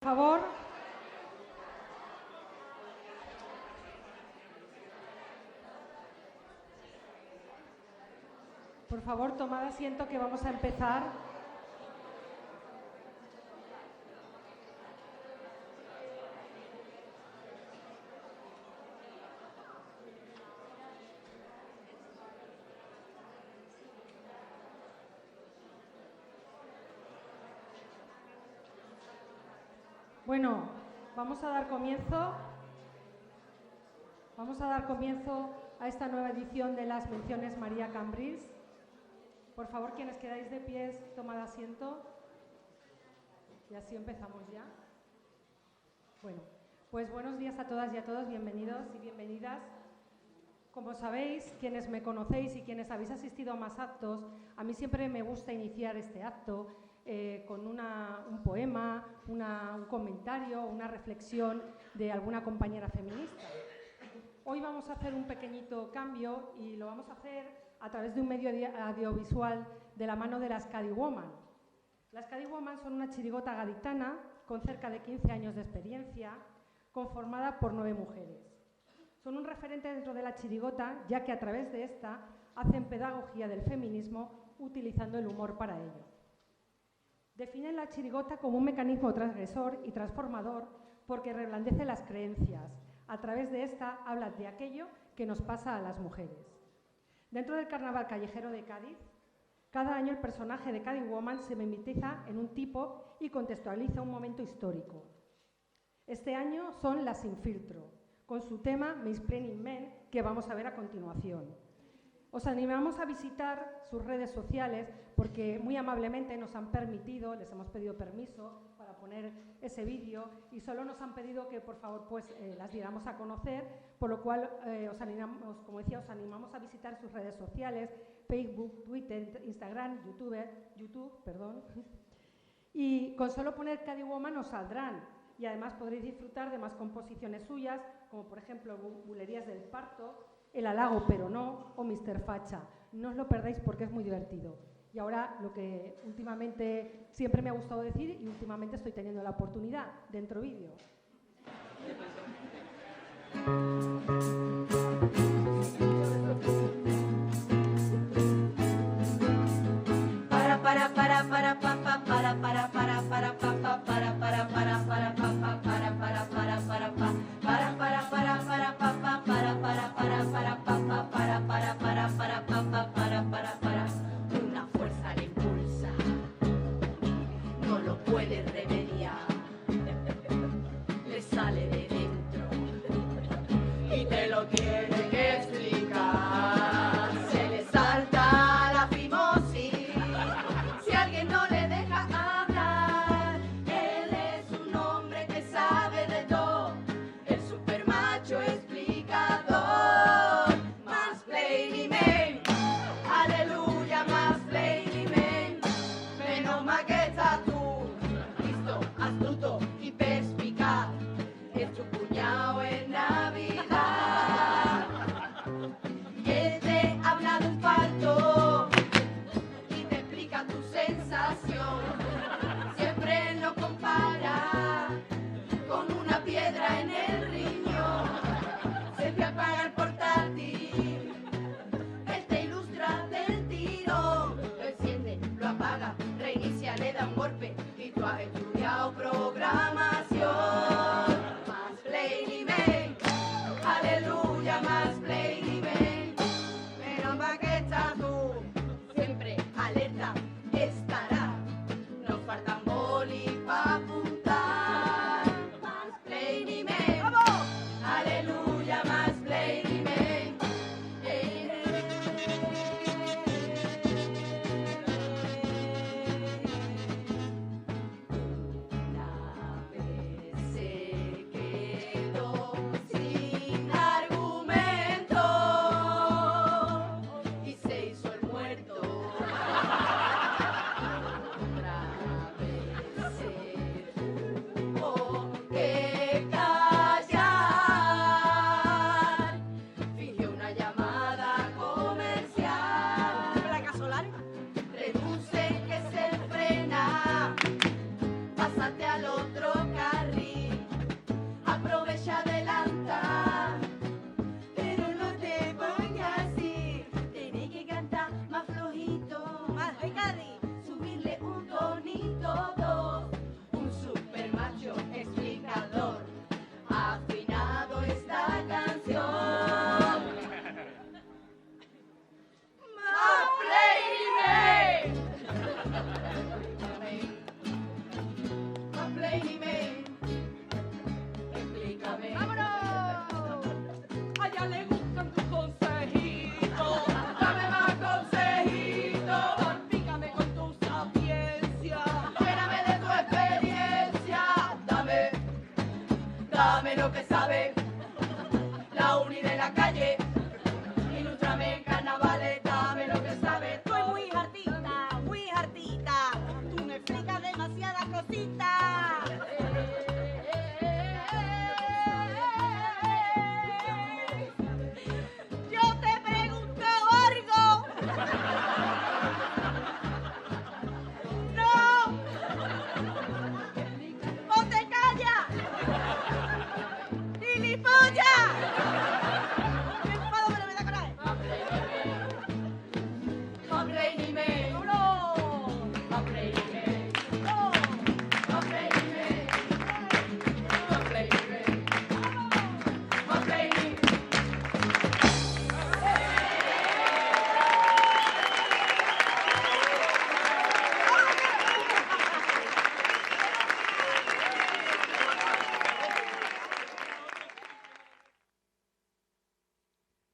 Por favor, tomad asiento que vamos a empezar. Bueno, vamos a dar comienzo a esta nueva edición de las menciones María Cambrils. Por favor, quienes quedáis de pies, tomad asiento. Y así empezamos ya. Bueno, pues buenos días a todas y a todos, bienvenidos y bienvenidas. Como sabéis, quienes me conocéis y quienes habéis asistido a más actos, a mí siempre me gusta iniciar este acto con un poema, un comentario, una reflexión de alguna compañera feminista. Hoy vamos a hacer un pequeñito cambio y lo vamos a hacer a través de un medio audiovisual de la mano de las Cadi Woman. Las Cadi Woman son una chirigota gaditana con cerca de 15 años de experiencia, conformada por 9 mujeres. Son un referente dentro de la chirigota, ya que a través de esta hacen pedagogía del feminismo utilizando el humor para ello. Definen la chirigota como un mecanismo transgresor y transformador porque reblandece las creencias. A través de esta habla de aquello que nos pasa a las mujeres. Dentro del carnaval callejero de Cádiz, cada año el personaje de Cadi Woman se mimetiza en un tipo y contextualiza un momento histórico. Este año son las Sin Filtro, con su tema Mansplaining Men, que vamos a ver a continuación. Os animamos a visitar sus redes sociales porque muy amablemente nos han permitido, les hemos pedido permiso para poner ese vídeo y solo nos han pedido que por favor las diéramos a conocer, por lo cual os animamos a visitar sus redes sociales, Facebook, Twitter, Instagram, YouTube, y con solo poner Cadi Woman os saldrán y además podréis disfrutar de más composiciones suyas, como por ejemplo Bulerías del Parto, El halago pero no o Mr. Facha. No os lo perdáis porque es muy divertido. Y ahora lo que últimamente siempre me ha gustado decir y últimamente estoy teniendo la oportunidad, dentro vídeo. Una fuerza le impulsa, no lo puede remediar, le sale de dentro y te lo tiene que explicar. Se le salta la fimosis si alguien no le deja hablar. Él es un hombre que sabe de todo, el supermacho explicador. Mansplaining Man, aleluya, Mansplaining Man. Menos mal que estás tú, listo, astuto y perspicaz. Es tu cuñado en Navidad. dame lo que sabe. La uni de la calle, ilústrame en carnavales, dame lo que sabe. Estoy muy hartita, tú me explicas demasiadas cositas. Yo te pregunto algo. No. O te callas. ¡Gilipollas! ¡Qué enfado, pero me da coraje! Aprendime, ¡No! aprendime, ¡No! aprendime, aprendime, aprendime.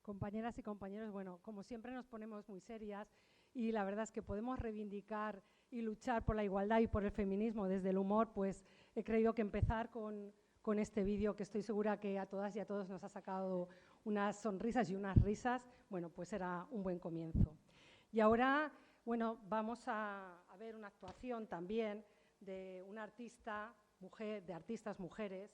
Compañeras y compañeros, bueno, como siempre nos ponemos muy serias y la verdad es que podemos reivindicar y luchar por la igualdad y por el feminismo desde el humor, pues he creído que empezar con este vídeo que estoy segura que a todas y a todos nos ha sacado unas sonrisas y unas risas, bueno, pues era un buen comienzo. Y ahora, bueno, vamos a ver una actuación también de una artista, mujer, de artistas mujeres.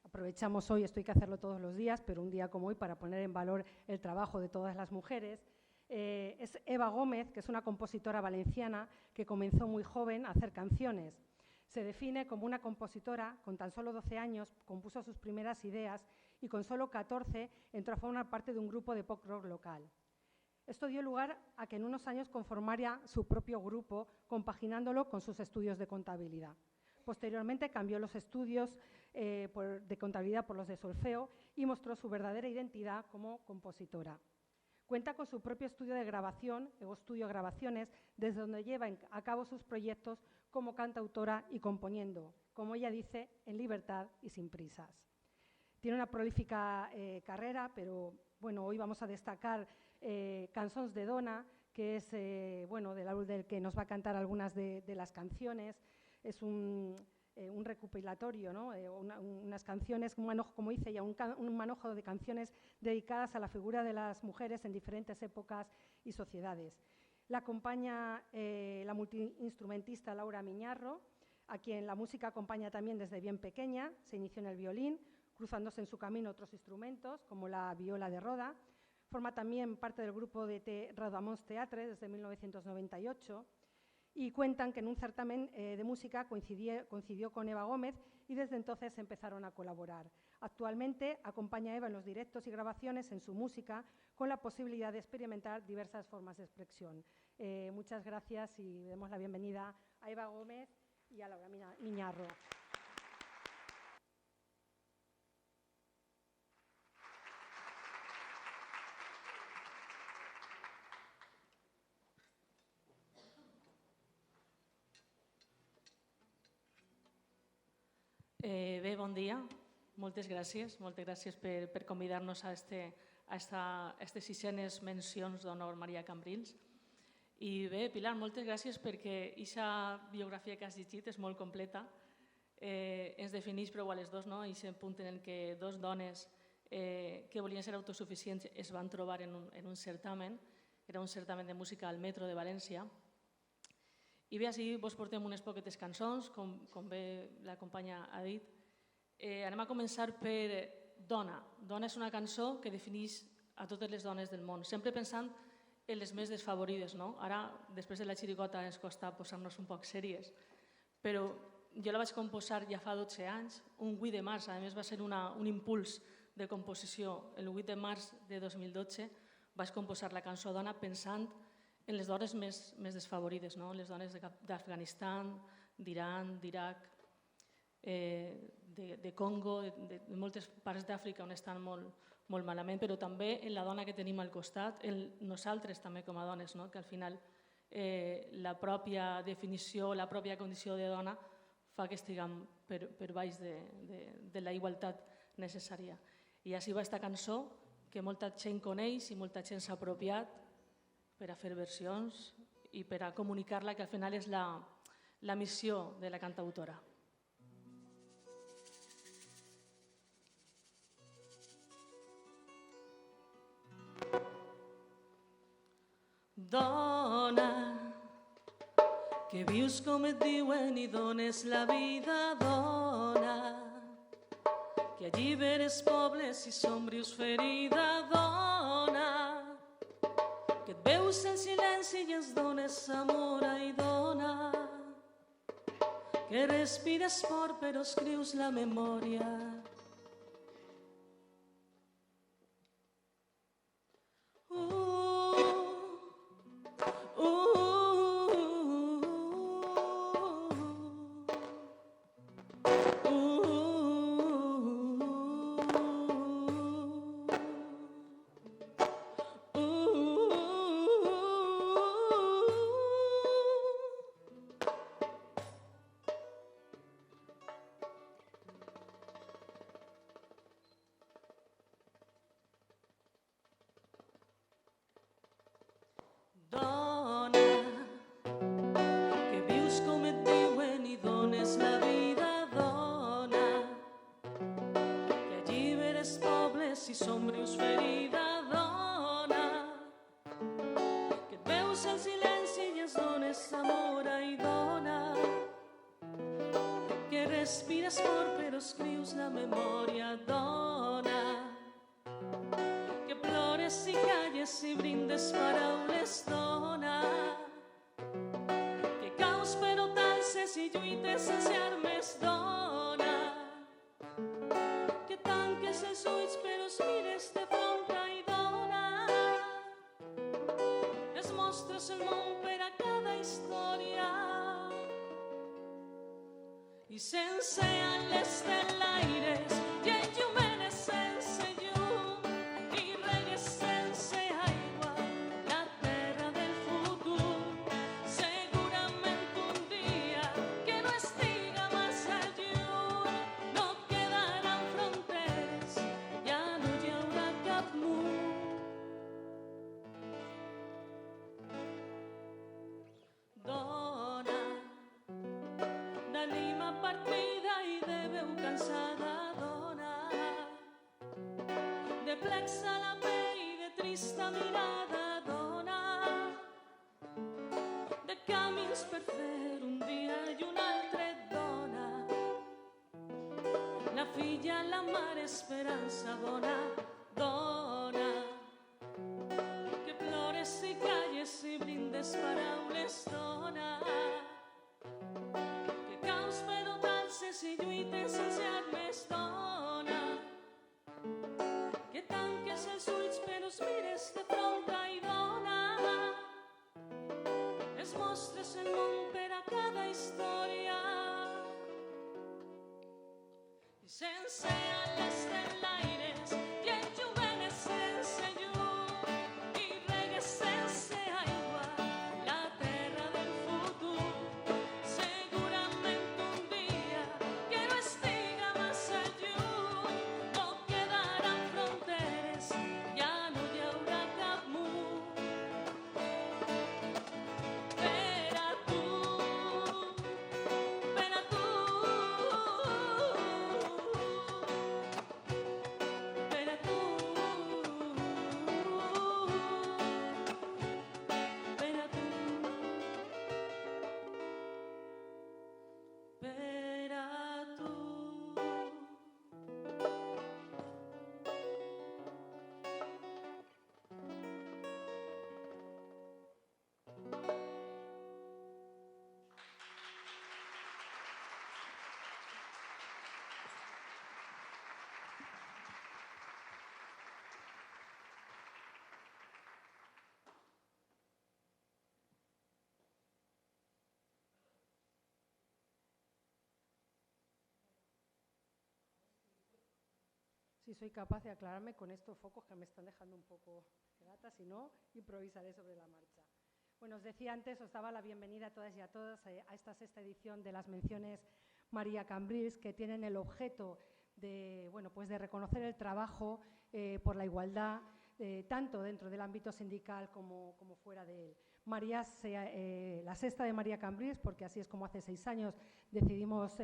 Aprovechamos hoy, esto hay que hacerlo todos los días, pero un día como hoy para poner en valor el trabajo de todas las mujeres. Es Eva Gómez, que es una compositora valenciana que comenzó muy joven a hacer canciones. Se define como una compositora, con tan solo 12 años compuso sus primeras ideas y con solo 14 entró a formar parte de un grupo de pop rock local. Esto dio lugar a que en unos años conformara su propio grupo, compaginándolo con sus estudios de contabilidad. Posteriormente cambió los estudios de contabilidad por los de solfeo y mostró su verdadera identidad como compositora. Cuenta con su propio estudio de grabación, Ego Studio Grabaciones, desde donde lleva a cabo sus proyectos como cantautora y componiendo, como ella dice, en libertad y sin prisas. Tiene una prolífica carrera, pero bueno, hoy vamos a destacar Cançons de Dona, que es bueno, del que nos va a cantar algunas de las canciones. Es un recopilatorio, ¿no? Unas canciones, como dice ella, un manojo de canciones dedicadas a la figura de las mujeres en diferentes épocas y sociedades. La acompaña la multiinstrumentista Laura Miñarro, a quien la música acompaña también desde bien pequeña. Se inició en el violín, cruzándose en su camino otros instrumentos, como la viola de Roda. Forma también parte del grupo de Rodamons Teatre desde 1998. Y cuentan que en un certamen de música coincidió con Eva Gómez y desde entonces empezaron a colaborar. Actualmente acompaña a Eva en los directos y grabaciones en su música con la posibilidad de experimentar diversas formas de expresión. Muchas gracias y damos la bienvenida a Eva Gómez y a Laura Miñarro. Bé, bon dia. Moltes gràcies per convidar-nos a aquestes sissenes mencions d'honor Maria Cambrils. I bé, Pilar, moltes gràcies perquè aquesta biografia que has llegit és molt completa. Ens defineix prou a les dues, no? Aquest punt en què dues dones que volien ser autosuficients es van trobar en un certamen. Era un certamen de música al Metro de València. I bé, així vos portem unes poquetes cançons, com bé la companya ha dit. Anem a començar per Dona. Dona és una cançó que defineix a totes les dones del món, sempre pensant en les més desfavorides, no? Ara, després de la xiricota, ens costa posar-nos un poc sèries, però jo la vaig composar ja fa 12 anys, un 8 de març, a més va ser un impuls de composició. El 8 de març de 2012 vaig composar la cançó Dona pensant en les dones més desfavorides, no? Les dones d'Afganistan, d'Iran, d'Iraq, de Congo, de moltes parts d'Àfrica on estan molt malament, però també en la dona que tenim al costat, en nosaltres també com a dones, no? Que al final la pròpia definició, la pròpia condició de dona fa que estiguem per baix de la igualtat necessària. I així va aquesta cançó que molta gent coneix i molta gent s'ha apropiat per a fer versions i per a comunicar-la, que al final és la missió de la cantautora. Dona, que vius com et diuen i dones la vida, dona, que alliberes pobles i somrius ferida, dona, que et veus en silenci i ens dones amor, ai, dona, que respires fort però escrius la memòria. Dona, que vius com et diuen i dones la vida, dona, que alliberes pobles i somrius ferida, dona, que et veus en silenci i ens dones amor, ai, dona, que respires fort però escrius la memòria, dona, que plores i calles i brindes paraules, dona, que caus però t'alces i lluites sense armes, dona, que tanques els ulls però es mires de front, ai, dona, es mostres el món per a cada història i sense ales d'enlaires i enllumenes sense llum i regues sense aigua la terra del futur. Segurament un dia que no estiga massa lluny no quedaran fronteres, ja no hi haurà cap mur. Dona, d'ànima partida i de veu cansada, dona, de plecs a la pell i de trista mirada, dona, de camins per fer un dia i un altre, dona, la filla, la mare, esperança, dona, dona, que plores i calles i brindes paraules, dona, que caus però t'alces i lluites sense armes, dona, que tanques els ulls però es mires de front, ai, dona, es mostres el món per a cada història i sense ales d'enlaires i enllumenes sense llum i regues sense aigua la terra del futur. Segurament un dia que no estiga massa lluny no quedaran fronteres, ja no hi haurà cap mur. Per a tu, per a tu, per a tu, per a tu, per a tu. Si soy capaz de aclararme con estos focos que me están dejando un poco de lata, si no, improvisaré sobre la marcha. Bueno, os decía antes, os daba la bienvenida a todas y a todos a esta sexta edición de las menciones María Cambrils, que tienen el objeto de, bueno, pues de reconocer el trabajo por la igualdad, tanto dentro del ámbito sindical como fuera de él. La sexta de María Cambrils, porque así es como hace 6 años decidimos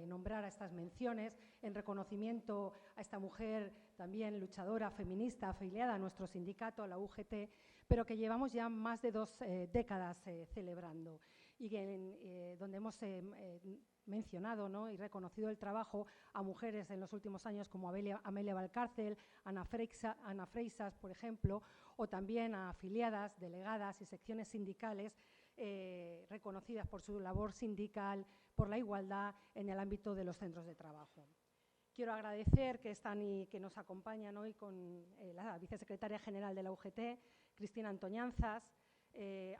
nombrar a estas menciones en reconocimiento a esta mujer también luchadora, feminista, afiliada a nuestro sindicato, a la UGT, pero que llevamos ya más de 2 décadas celebrando y donde hemos mencionado, ¿no?, y reconocido el trabajo a mujeres en los últimos años como Amelia Valcárcel, Ana Freixas, por ejemplo, o también a afiliadas, delegadas y secciones sindicales reconocidas por su labor sindical, por la igualdad en el ámbito de los centros de trabajo. Quiero agradecer que están y que nos acompañan hoy con la vicesecretaria general de la UGT, Cristina Antoñanzas,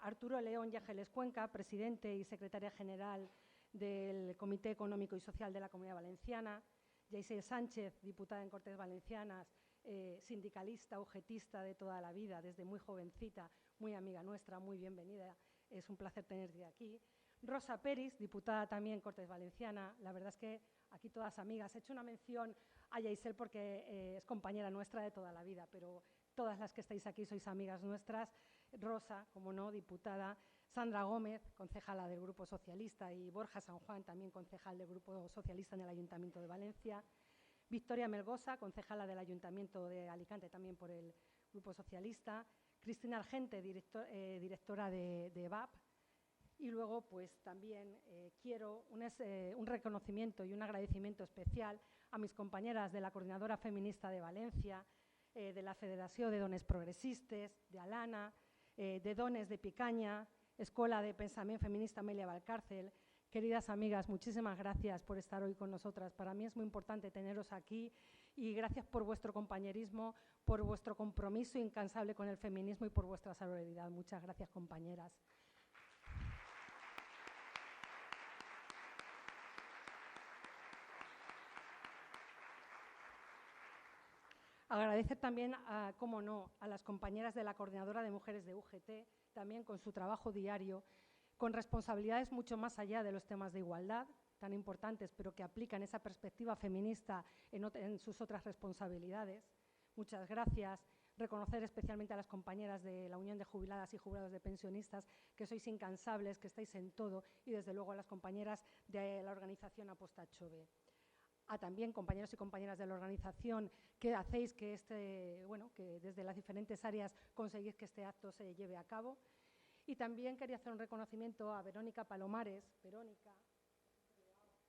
Arturo León y Ángeles Cuenca, presidente y secretaria general del Comité Económico y Social de la Comunidad Valenciana, Yaisel Sánchez, diputada en Cortes Valencianas, sindicalista, ugetista de toda la vida, desde muy jovencita, muy amiga nuestra, muy bienvenida, es un placer tenerte aquí. Rosa Peris, diputada también en Cortes Valenciana, la verdad es que aquí todas amigas. He hecho una mención a Yaisel porque es compañera nuestra de toda la vida, pero todas las que estáis aquí sois amigas nuestras. Rosa, como no, diputada. Sandra Gómez, concejala del Grupo Socialista, y Borja San Juan, también concejal del Grupo Socialista en el Ayuntamiento de Valencia. Victoria Melgosa, concejala del Ayuntamiento de Alicante, también por el Grupo Socialista. Cristina Argente, directora de EVAP. Y luego, pues también quiero un reconocimiento y un agradecimiento especial a mis compañeras de la Coordinadora Feminista de Valencia, de la Federació de Dones Progressistes, de Alana, de Dones de Picanya, Escuela de Pensamiento Feminista Amelia Valcárcel. Queridas amigas, muchísimas gracias por estar hoy con nosotras. Para mí es muy importante teneros aquí y gracias por vuestro compañerismo, por vuestro compromiso incansable con el feminismo y por vuestra solidaridad. Muchas gracias, compañeras. Agradecer también, cómo no, a las compañeras de la Coordinadora de Mujeres de UGT, también con su trabajo diario, con responsabilidades mucho más allá de los temas de igualdad, tan importantes, pero que aplican esa perspectiva feminista en sus otras responsabilidades. Muchas gracias. Reconocer especialmente a las compañeras de la Unión de Jubiladas y Jubilados de Pensionistas, que sois incansables, que estáis en todo, y desde luego a las compañeras de la organización Aposta Chove. A también compañeros y compañeras de la organización que hacéis que que desde las diferentes áreas conseguís que este acto se lleve a cabo. Y también quería hacer un reconocimiento a Verónica Palomares. Verónica, como tenemos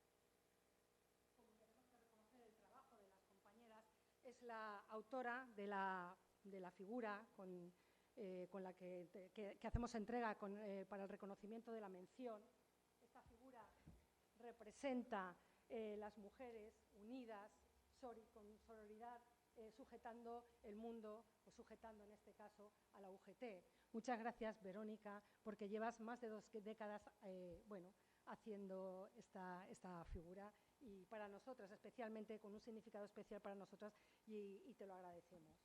que reconocer el trabajo de las compañeras, es la autora de la figura con la que hacemos entrega para el reconocimiento de la mención. Esta figura representa las mujeres unidas, con sororidad, sujetando el mundo, o sujetando en este caso a la UGT. Muchas gracias, Verónica, porque llevas más de 2 décadas haciendo esta figura y para nosotras, especialmente con un significado especial para nosotras, y te lo agradecemos.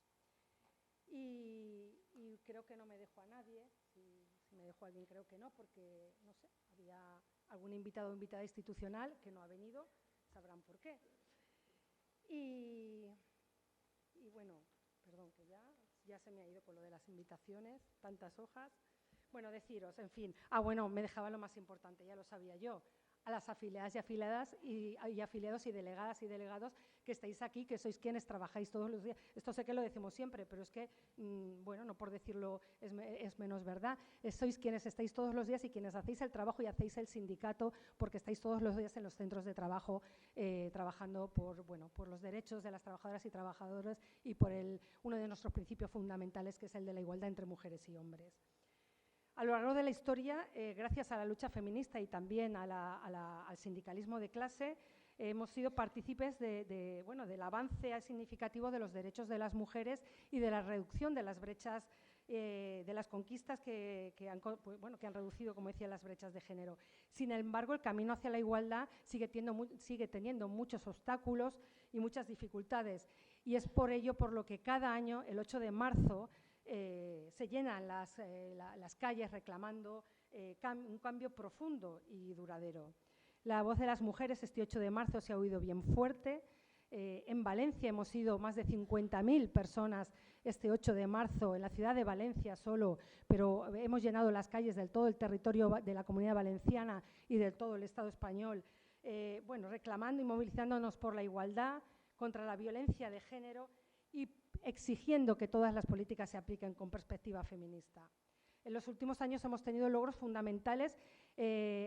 Y creo que no me dejo a nadie, si me dejo a alguien creo que no, porque, no sé, había algún invitado o invitada institucional que no ha venido, sabrán por qué. Y bueno, perdón, que ya se me ha ido con lo de las invitaciones, tantas hojas. Bueno, deciros, en fin. Bueno, me dejaba lo más importante, ya lo sabía yo. A las afiliadas y afiliadas y afiliados y delegadas y delegados que estáis aquí, que sois quienes trabajáis todos los días. Esto sé que lo decimos siempre, pero es que, bueno, no por decirlo es menos verdad. Sois quienes estáis todos los días y quienes hacéis el trabajo y hacéis el sindicato, porque estáis todos los días en los centros de trabajo trabajando por los derechos de las trabajadoras y trabajadores y por uno de nuestros principios fundamentales, que es el de la igualdad entre mujeres y hombres. A lo largo de la historia, gracias a la lucha feminista y también al sindicalismo de clase, hemos sido partícipes del avance significativo de los derechos de las mujeres y de la reducción de las brechas, de las conquistas que han reducido, como decía, las brechas de género. Sin embargo, el camino hacia la igualdad sigue teniendo muchos obstáculos y muchas dificultades. Y es por ello por lo que cada año, el 8 de marzo, se llenan las calles reclamando un cambio profundo y duradero. La voz de las mujeres este 8 de marzo se ha oído bien fuerte. En Valencia hemos sido más de 50.000 personas este 8 de marzo, en la ciudad de Valencia solo, pero hemos llenado las calles de todo el territorio de la Comunidad Valenciana y de todo el Estado español, reclamando y movilizándonos por la igualdad, contra la violencia de género y exigiendo que todas las políticas se apliquen con perspectiva feminista. En los últimos años hemos tenido logros fundamentales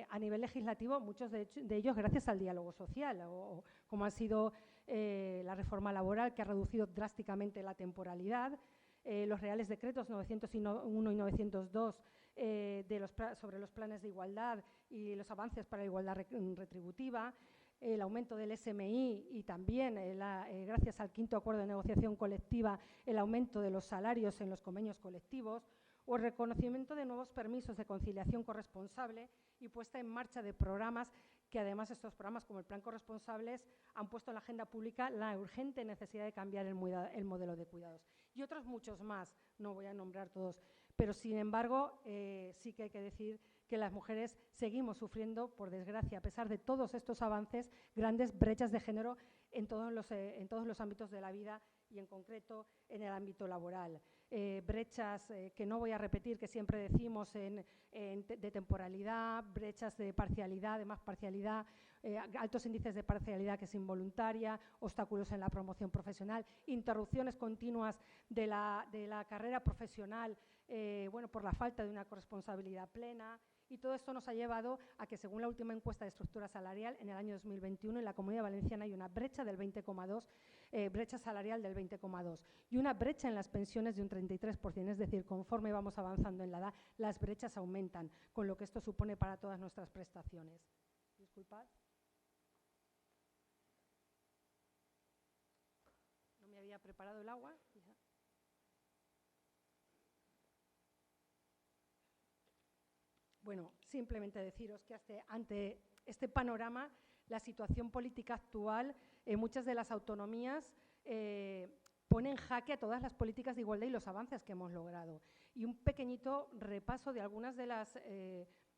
a nivel legislativo, muchos de ellos gracias al diálogo social, o como ha sido la reforma laboral, que ha reducido drásticamente la temporalidad, los reales decretos 901 y 902 sobre los planes de igualdad y los avances para la igualdad retributiva, el aumento del SMI y también, gracias al 5º acuerdo de negociación colectiva, el aumento de los salarios en los convenios colectivos, o el reconocimiento de nuevos permisos de conciliación corresponsable y puesta en marcha de programas que, además, estos programas como el Plan Corresponsables han puesto en la agenda pública la urgente necesidad de cambiar el modelo de cuidados. Y otros muchos más, no voy a nombrar todos, pero, sin embargo, sí que hay que decir que las mujeres seguimos sufriendo, por desgracia, a pesar de todos estos avances, grandes brechas de género en todos los ámbitos de la vida y, en concreto, en el ámbito laboral. Brechas que no voy a repetir, que siempre decimos de temporalidad, brechas de parcialidad, de más parcialidad, altos índices de parcialidad que es involuntaria, obstáculos en la promoción profesional, interrupciones continuas de la carrera profesional por la falta de una corresponsabilidad plena. Y todo esto nos ha llevado a que, según la última encuesta de estructura salarial, en el año 2021 en la Comunidad Valenciana hay una brecha del 20,2, brecha salarial del 20,2 y una brecha en las pensiones de un 33%, es decir, conforme vamos avanzando en la edad, las brechas aumentan, con lo que esto supone para todas nuestras prestaciones. Disculpad. No me había preparado el agua. Bueno, simplemente deciros que ante este panorama, la situación política actual, muchas de las autonomías pone en jaque a todas las políticas de igualdad y los avances que hemos logrado. Y un pequeñito repaso de algunos de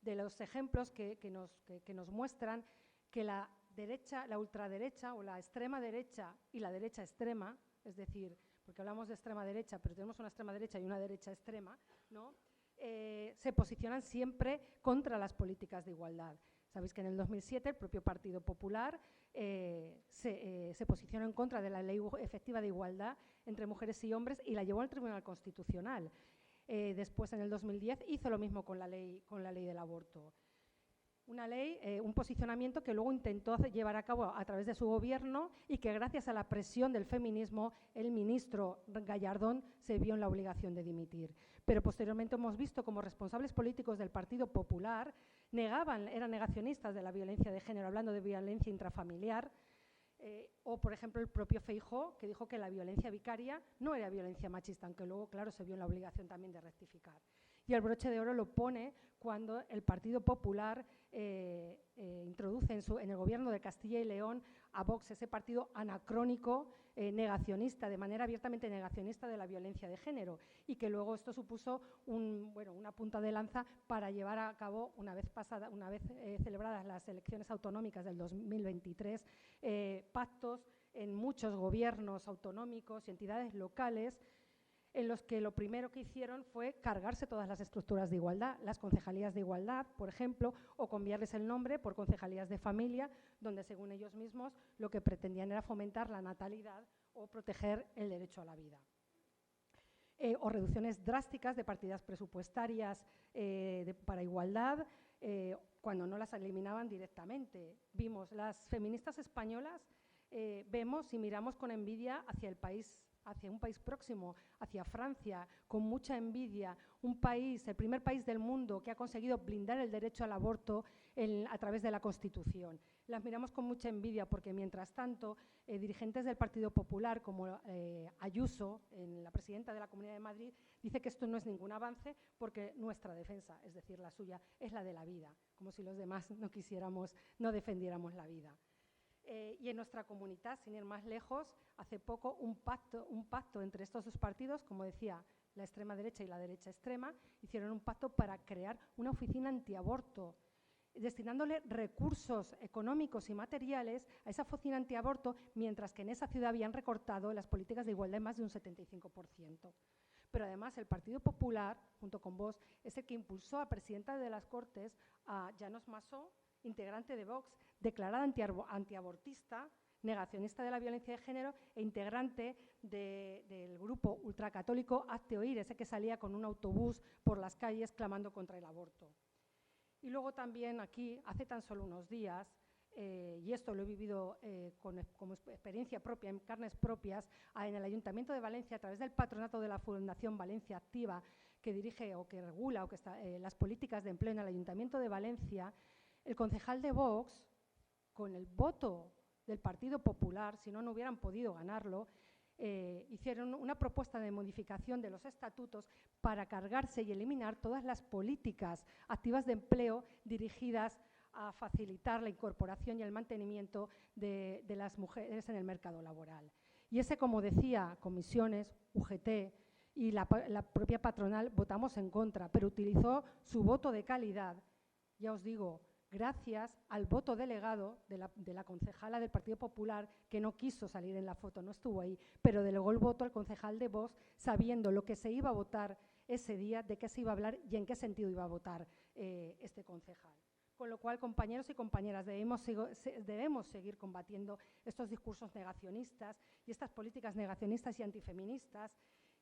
los ejemplos que nos muestran que la derecha, la ultraderecha o la extrema derecha y la derecha extrema, es decir, porque hablamos de extrema derecha, pero tenemos una extrema derecha y una derecha extrema, ¿no? Se posicionan siempre contra las políticas de igualdad. Sabéis que en el 2007 el propio Partido Popular se posicionó en contra de la ley efectiva de igualdad entre mujeres y hombres y la llevó al Tribunal Constitucional. Después, en el 2010, hizo lo mismo con la ley del aborto. Una ley, un posicionamiento que luego intentó llevar a cabo a través de su gobierno y que, gracias a la presión del feminismo, el ministro Gallardón se vio en la obligación de dimitir. Pero posteriormente hemos visto como responsables políticos del Partido Popular eran negacionistas de la violencia de género, hablando de violencia intrafamiliar, o, por ejemplo, el propio Feijóo, que dijo que la violencia vicaria no era violencia machista, aunque luego, claro, se vio en la obligación también de rectificar. Y el broche de oro lo pone cuando el Partido Popular introduce en el gobierno de Castilla y León a Vox, ese partido anacrónico, negacionista, de manera abiertamente negacionista de la violencia de género, y que luego esto supuso una punta de lanza para llevar a cabo, una vez celebradas las elecciones autonómicas del 2023, pactos en muchos gobiernos autonómicos y entidades locales, en los que lo primero que hicieron fue cargarse todas las estructuras de igualdad, las concejalías de igualdad, por ejemplo, o cambiarles el nombre por concejalías de familia, donde, según ellos mismos, lo que pretendían era fomentar la natalidad o proteger el derecho a la vida. O reducciones drásticas de partidas presupuestarias para igualdad, cuando no las eliminaban directamente. Vimos, las feministas españolas vemos y miramos con envidia hacia un país próximo, hacia Francia, con mucha envidia, el primer país del mundo que ha conseguido blindar el derecho al aborto a través de la Constitución. Las miramos con mucha envidia porque, mientras tanto, dirigentes del Partido Popular, como Ayuso, la presidenta de la Comunidad de Madrid, dice que esto no es ningún avance porque nuestra defensa, es decir, la suya, es la de la vida, como si los demás no defendiéramos la vida. Y en nuestra comunidad, sin ir más lejos, hace poco un pacto entre estos dos partidos, como decía, la extrema derecha y la derecha extrema, hicieron un pacto para crear una oficina antiaborto, destinándole recursos económicos y materiales a esa oficina antiaborto, mientras que en esa ciudad habían recortado las políticas de igualdad en más de un 75%. Pero además el Partido Popular, junto con Vox, es el que impulsó a presidenta de las Cortes, a Llanos Massó, integrante de Vox, declarada antiabortista, negacionista de la violencia de género e integrante del grupo ultracatólico Hazte Oír, ese que salía con un autobús por las calles clamando contra el aborto. Y luego también aquí, hace tan solo unos días, y esto lo he vivido como experiencia propia, en carnes propias, en el Ayuntamiento de Valencia, a través del patronato de la Fundación Valencia Activa, que dirige o que regula o que está, las políticas de empleo en el Ayuntamiento de Valencia, el concejal de Vox, con el voto del Partido Popular, si no, no hubieran podido ganarlo, hicieron una propuesta de modificación de los estatutos para cargarse y eliminar todas las políticas activas de empleo dirigidas a facilitar la incorporación y el mantenimiento de las mujeres en el mercado laboral. Y ese, como decía, comisiones, UGT y la propia patronal votamos en contra, pero utilizó su voto de calidad, ya os digo, gracias al voto delegado de la concejala del Partido Popular, que no quiso salir en la foto, no estuvo ahí, pero delegó el voto al concejal de Vox, sabiendo lo que se iba a votar ese día, de qué se iba a hablar y en qué sentido iba a votar este concejal. Con lo cual, compañeros y compañeras, debemos seguir combatiendo estos discursos negacionistas y estas políticas negacionistas y antifeministas,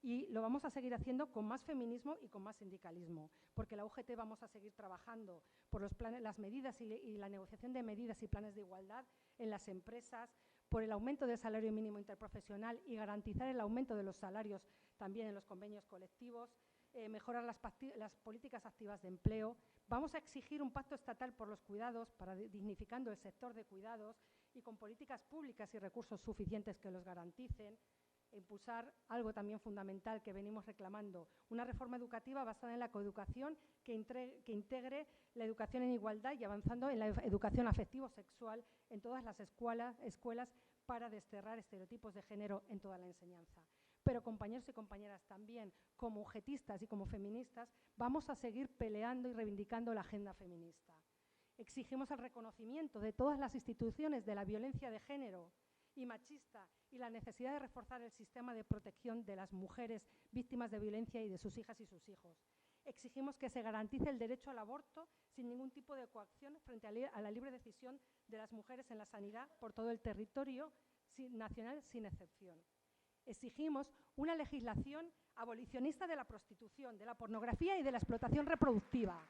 y lo vamos a seguir haciendo con más feminismo y con más sindicalismo, porque la UGT vamos a seguir trabajando por los planes, las medidas y la negociación de medidas y planes de igualdad en las empresas, por el aumento del salario mínimo interprofesional y garantizar el aumento de los salarios también en los convenios colectivos, mejorar las políticas activas de empleo. Vamos a exigir un pacto estatal por los cuidados, para dignificando el sector de cuidados y con políticas públicas y recursos suficientes que los garanticen. Impulsar algo también fundamental que venimos reclamando, una reforma educativa basada en la coeducación que integre la educación en igualdad y avanzando en la educación afectivo-sexual en todas las escuelas para desterrar estereotipos de género en toda la enseñanza. Pero, compañeros y compañeras, también como ugetistas y como feministas vamos a seguir peleando y reivindicando la agenda feminista. Exigimos el reconocimiento de todas las instituciones de la violencia de género y machista y la necesidad de reforzar el sistema de protección de las mujeres víctimas de violencia y de sus hijas y sus hijos. Exigimos que se garantice el derecho al aborto sin ningún tipo de coacción frente a la libre decisión de las mujeres en la sanidad por todo el territorio nacional sin excepción. Exigimos una legislación abolicionista de la prostitución, de la pornografía y de la explotación reproductiva.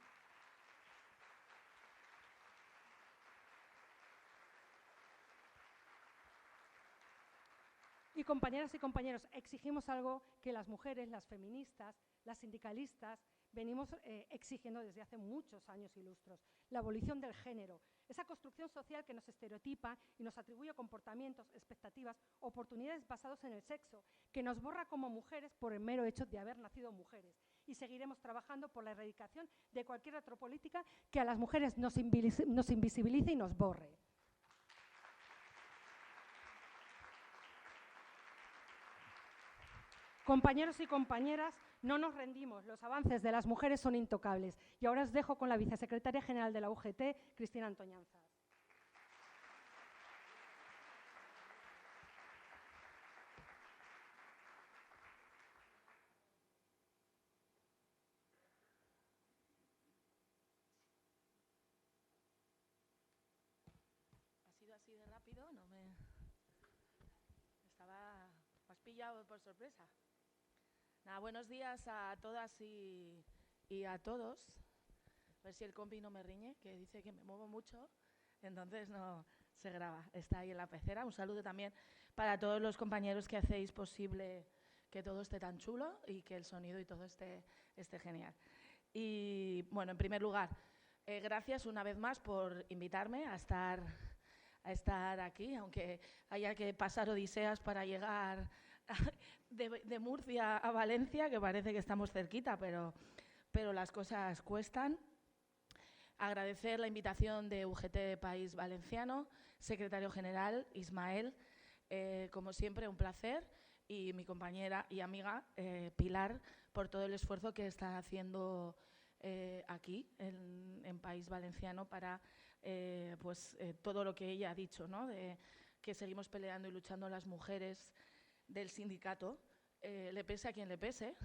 Y, compañeras y compañeros, exigimos algo que las mujeres, las feministas, las sindicalistas, venimos exigiendo desde hace muchos años y lustros: la abolición del género, esa construcción social que nos estereotipa y nos atribuye comportamientos, expectativas, oportunidades basados en el sexo, que nos borra como mujeres por el mero hecho de haber nacido mujeres. Y seguiremos trabajando por la erradicación de cualquier otra política que a las mujeres nos invisibilice y nos borre. Compañeros y compañeras, no nos rendimos, los avances de las mujeres son intocables. Y ahora os dejo con la vicesecretaria general de la UGT, Cristina Antoñanzas. Ha sido así de rápido, no me... Me has pillado por sorpresa. Nada, buenos días a todas y a todos. A ver si el compi no me riñe, que dice que me muevo mucho, entonces no se graba. Está ahí en la pecera. Un saludo también para todos los compañeros que hacéis posible que todo esté tan chulo y que el sonido y todo esté genial. Y, bueno, en primer lugar, gracias una vez más por invitarme a estar aquí, aunque haya que pasar odiseas para llegar de Murcia a Valencia, que parece que estamos cerquita, pero las cosas cuestan. Agradecer la invitación de UGT País Valenciano, secretario general Ismael, como siempre un placer, y mi compañera y amiga Pilar, por todo el esfuerzo que está haciendo aquí en País Valenciano para todo lo que ella ha dicho, ¿no? De que seguimos peleando y luchando las mujeres del sindicato, le pese a quien le pese,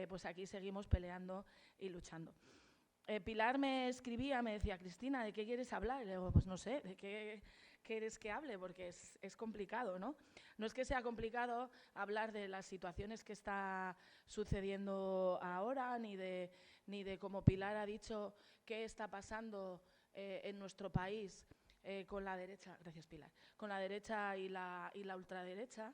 pues aquí seguimos peleando y luchando. Pilar me escribía, me decía: Cristina, ¿de qué quieres hablar? Y le digo: pues no sé, ¿de qué quieres que hable? Porque es complicado, ¿no? No es que sea complicado hablar de las situaciones que está sucediendo ahora, ni de como Pilar ha dicho, qué está pasando en nuestro país con la derecha, gracias Pilar, con la derecha y la ultraderecha.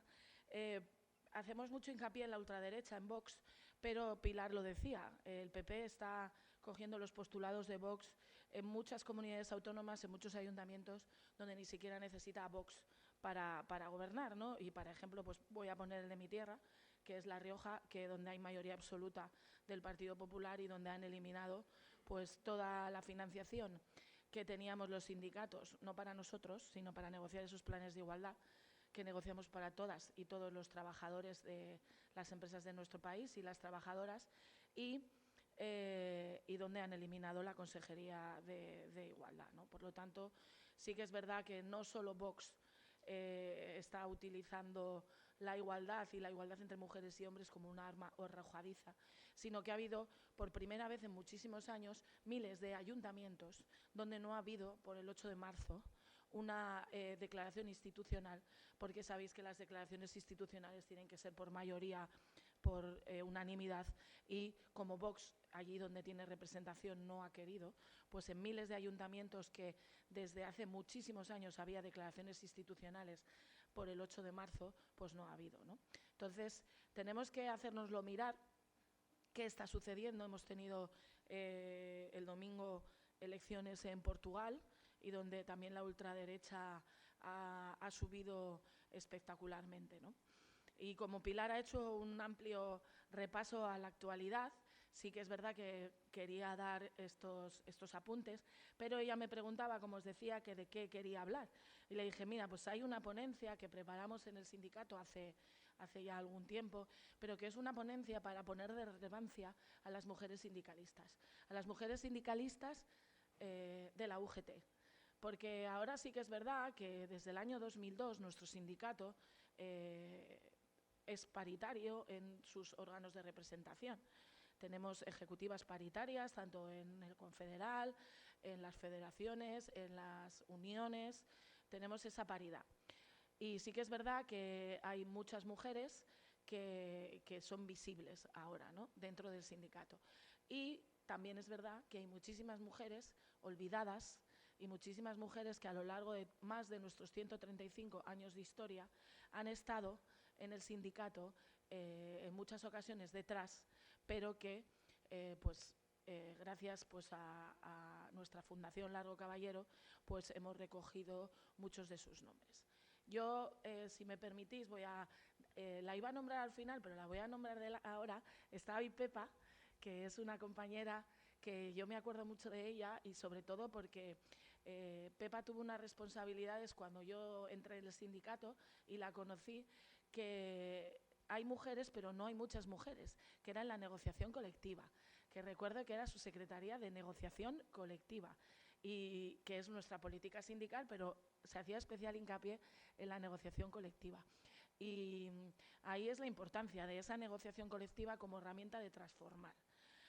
Hacemos mucho hincapié en la ultraderecha, en Vox, pero Pilar lo decía, el PP está cogiendo los postulados de Vox en muchas comunidades autónomas, en muchos ayuntamientos, donde ni siquiera necesita a Vox para gobernar, ¿no? Y, por ejemplo, pues voy a poner el de mi tierra, que es La Rioja, que donde hay mayoría absoluta del Partido Popular y donde han eliminado pues toda la financiación que teníamos los sindicatos, no para nosotros, sino para negociar esos planes de igualdad que negociamos para todas y todos los trabajadores de las empresas de nuestro país y las trabajadoras, y donde han eliminado la Consejería de Igualdad, ¿no? Por lo tanto, sí que es verdad que no solo Vox está utilizando la igualdad y la igualdad entre mujeres y hombres como un arma arrojadiza, sino que ha habido, por primera vez en muchísimos años, miles de ayuntamientos donde no ha habido, por el 8 de marzo, una declaración institucional, porque sabéis que las declaraciones institucionales tienen que ser por mayoría, por unanimidad, y como Vox, allí donde tiene representación, no ha querido, pues en miles de ayuntamientos que desde hace muchísimos años había declaraciones institucionales por el 8 de marzo, pues no ha habido, ¿no? Entonces, tenemos que hacérnoslo mirar qué está sucediendo. Hemos tenido el domingo elecciones en Portugal, y donde también la ultraderecha ha subido espectacularmente, ¿no? Y como Pilar ha hecho un amplio repaso a la actualidad, sí que es verdad que quería dar estos apuntes, pero ella me preguntaba, como os decía, que de qué quería hablar. Y le dije, mira, pues hay una ponencia que preparamos en el sindicato hace ya algún tiempo, pero que es una ponencia para poner de relevancia a las mujeres sindicalistas. A las mujeres sindicalistas de la UGT. Porque ahora sí que es verdad que desde el año 2002 nuestro sindicato es paritario en sus órganos de representación. Tenemos ejecutivas paritarias, tanto en el confederal, en las federaciones, en las uniones, tenemos esa paridad. Y sí que es verdad que hay muchas mujeres que son visibles ahora, ¿no?, dentro del sindicato. Y también es verdad que hay muchísimas mujeres olvidadas y muchísimas mujeres que a lo largo de más de nuestros 135 años de historia han estado en el sindicato en muchas ocasiones detrás, pero que gracias pues a nuestra Fundación Largo Caballero pues hemos recogido muchos de sus nombres. Yo, si me permitís, la iba a nombrar al final, pero la voy a nombrar ahora. Está hoy Pepa, que es una compañera que yo me acuerdo mucho de ella, y sobre todo porque Pepa tuvo unas responsabilidades cuando yo entré en el sindicato y la conocí, que hay mujeres, pero no hay muchas mujeres, que era en la negociación colectiva, que recuerdo que era su secretaría de negociación colectiva, y que es nuestra política sindical, pero se hacía especial hincapié en la negociación colectiva. Y ahí es la importancia de esa negociación colectiva como herramienta de transformar.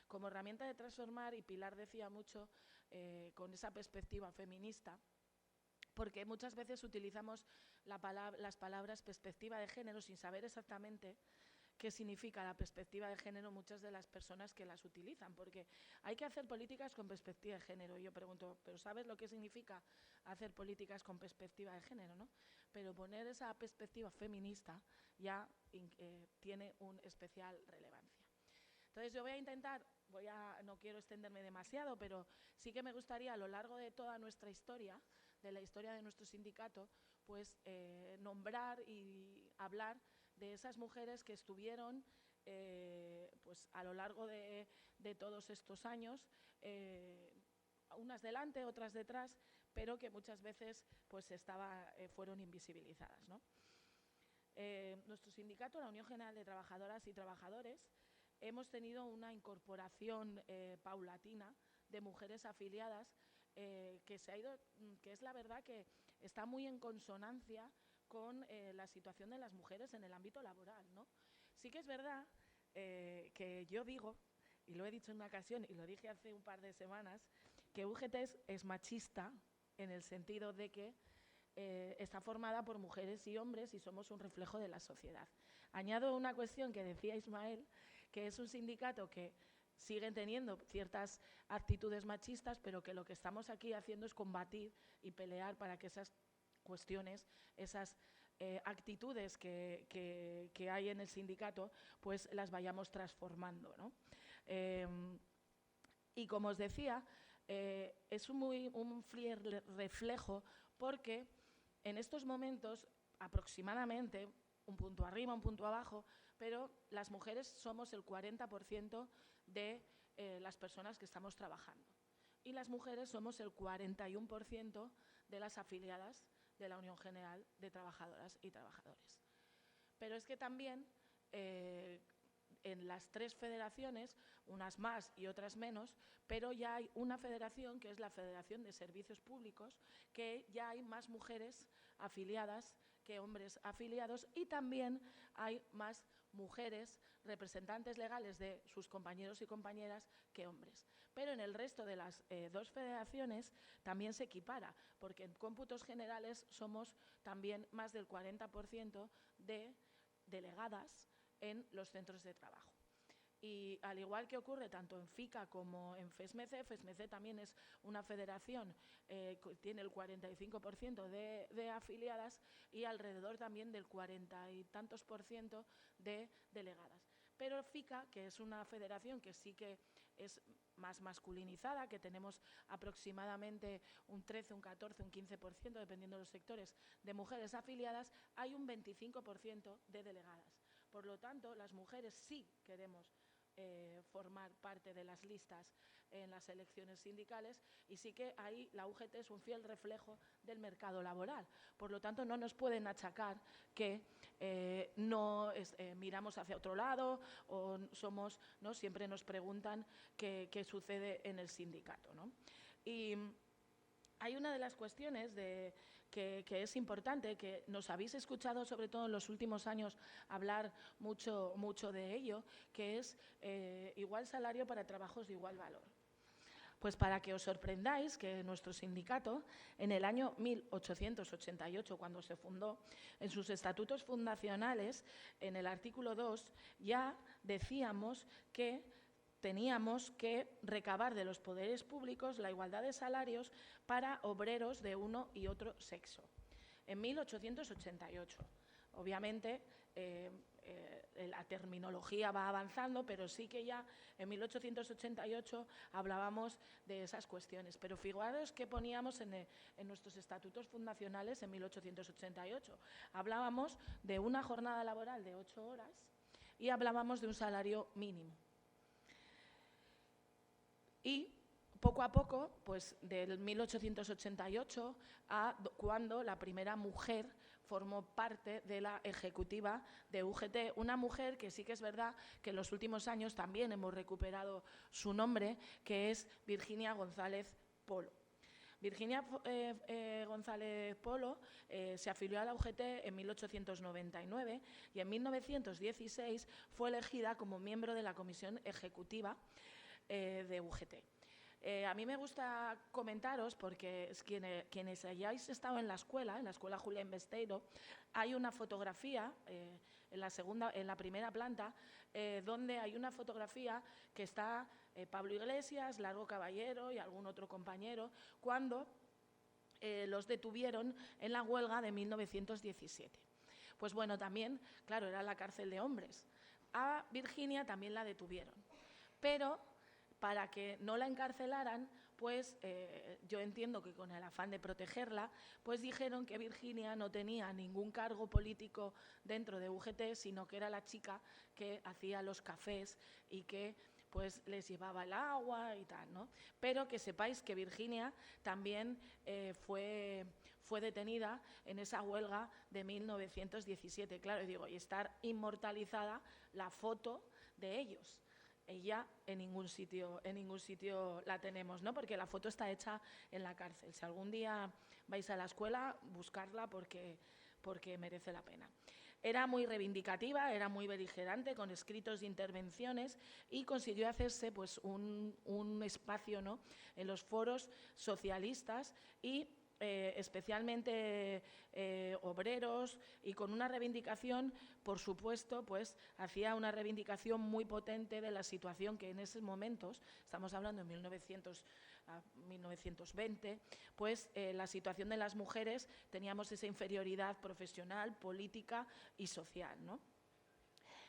Como herramienta de transformar, y Pilar decía mucho con esa perspectiva feminista, porque muchas veces utilizamos las palabras perspectiva de género sin saber exactamente qué significa la perspectiva de género muchas de las personas que las utilizan, porque hay que hacer políticas con perspectiva de género. Y yo pregunto, ¿pero sabes lo que significa hacer políticas con perspectiva de género, no? Pero poner esa perspectiva feminista ya tiene una especial relevancia. Entonces yo voy a intentar, no quiero extenderme demasiado, pero sí que me gustaría a lo largo de toda nuestra historia, de la historia de nuestro sindicato, pues nombrar y hablar de esas mujeres que estuvieron pues a lo largo de todos estos años, unas delante, otras detrás, pero que muchas veces pues fueron invisibilizadas, ¿no? Nuestro sindicato, la Unión General de Trabajadoras y Trabajadores, hemos tenido una incorporación paulatina de mujeres afiliadas que es la verdad que está muy en consonancia con la situación de las mujeres en el ámbito laboral, ¿no? Sí que es verdad que yo digo, y lo he dicho en una ocasión y lo dije hace un par de semanas, que UGT es machista en el sentido de que está formada por mujeres y hombres y somos un reflejo de la sociedad. Añado una cuestión que decía Ismael, que es un sindicato que siguen teniendo ciertas actitudes machistas, pero que lo que estamos aquí haciendo es combatir y pelear para que esas cuestiones, esas actitudes que hay en el sindicato, pues las vayamos transformando, ¿no? Y como os decía, es un fiel reflejo porque en estos momentos aproximadamente, un punto arriba, un punto abajo, pero las mujeres somos el 40% de las personas que estamos trabajando. Y las mujeres somos el 41% de las afiliadas de la Unión General de Trabajadoras y Trabajadores. Pero es que también en las 3 federaciones, unas más y otras menos, pero ya hay una federación que es la Federación de Servicios Públicos, que ya hay más mujeres afiliadas que hombres afiliados y también hay más mujeres representantes legales de sus compañeros y compañeras que hombres. Pero en el resto de las 2 federaciones también se equipara, porque en cómputos generales somos también más del 40% de delegadas en los centros de trabajo. Y al igual que ocurre tanto en FICA como en FESMECE, FESMECE también es una federación que tiene el 45% de afiliadas y alrededor también del 40 y tantos % de delegadas. Pero FICA, que es una federación que sí que es más masculinizada, que tenemos aproximadamente un 13, un 14, un 15%, dependiendo de los sectores, de mujeres afiliadas, hay un 25% de delegadas. Por lo tanto, las mujeres sí queremos formar parte de las listas en las elecciones sindicales y sí que ahí la UGT es un fiel reflejo del mercado laboral. Por lo tanto, no nos pueden achacar que miramos hacia otro lado o somos, ¿no? Siempre nos preguntan qué sucede en el sindicato, ¿no? Y hay una de las cuestiones que es importante, que nos habéis escuchado sobre todo en los últimos años hablar mucho de ello, que es igual salario para trabajos de igual valor. Pues para que os sorprendáis que nuestro sindicato, en el año 1888, cuando se fundó, en sus estatutos fundacionales, en el artículo 2, ya decíamos que teníamos que recabar de los poderes públicos la igualdad de salarios para obreros de uno y otro sexo. En 1888. Obviamente, la terminología va avanzando, pero sí que ya en 1888 hablábamos de esas cuestiones. Pero fijaros qué poníamos en nuestros estatutos fundacionales en 1888. Hablábamos de una jornada laboral de 8 horas y hablábamos de un salario mínimo. Y poco a poco, pues del 1888 a cuando la primera mujer formó parte de la ejecutiva de UGT, una mujer que sí que es verdad que en los últimos años también hemos recuperado su nombre, que es Virginia González Polo. Virginia González Polo se afilió a la UGT en 1899 y en 1916 fue elegida como miembro de la comisión ejecutiva de UGT. A mí me gusta comentaros, porque es quienes hayáis estado en la escuela Julia Besteiro, hay una fotografía en la primera planta, donde hay una fotografía que está Pablo Iglesias, Largo Caballero y algún otro compañero, cuando los detuvieron en la huelga de 1917. Pues bueno, también, claro, era la cárcel de hombres. A Virginia también la detuvieron, pero para que no la encarcelaran, pues yo entiendo que con el afán de protegerla, pues dijeron que Virginia no tenía ningún cargo político dentro de UGT, sino que era la chica que hacía los cafés y que pues les llevaba el agua y tal, ¿no? Pero que sepáis que Virginia también fue detenida en esa huelga de 1917, claro, y digo, y estar inmortalizada la foto de ellos. Ella en ningún sitio la tenemos, ¿no? Porque la foto está hecha en la cárcel. Si algún día vais a la escuela, buscarla porque merece la pena. Era muy reivindicativa, era muy beligerante, con escritos de intervenciones, y consiguió hacerse pues un espacio, ¿no?, en los foros socialistas y especialmente obreros, y con una reivindicación, por supuesto, pues hacía una reivindicación muy potente de la situación que en esos momentos, estamos hablando de 1920, pues la situación de las mujeres, teníamos esa inferioridad profesional, política y social, ¿no?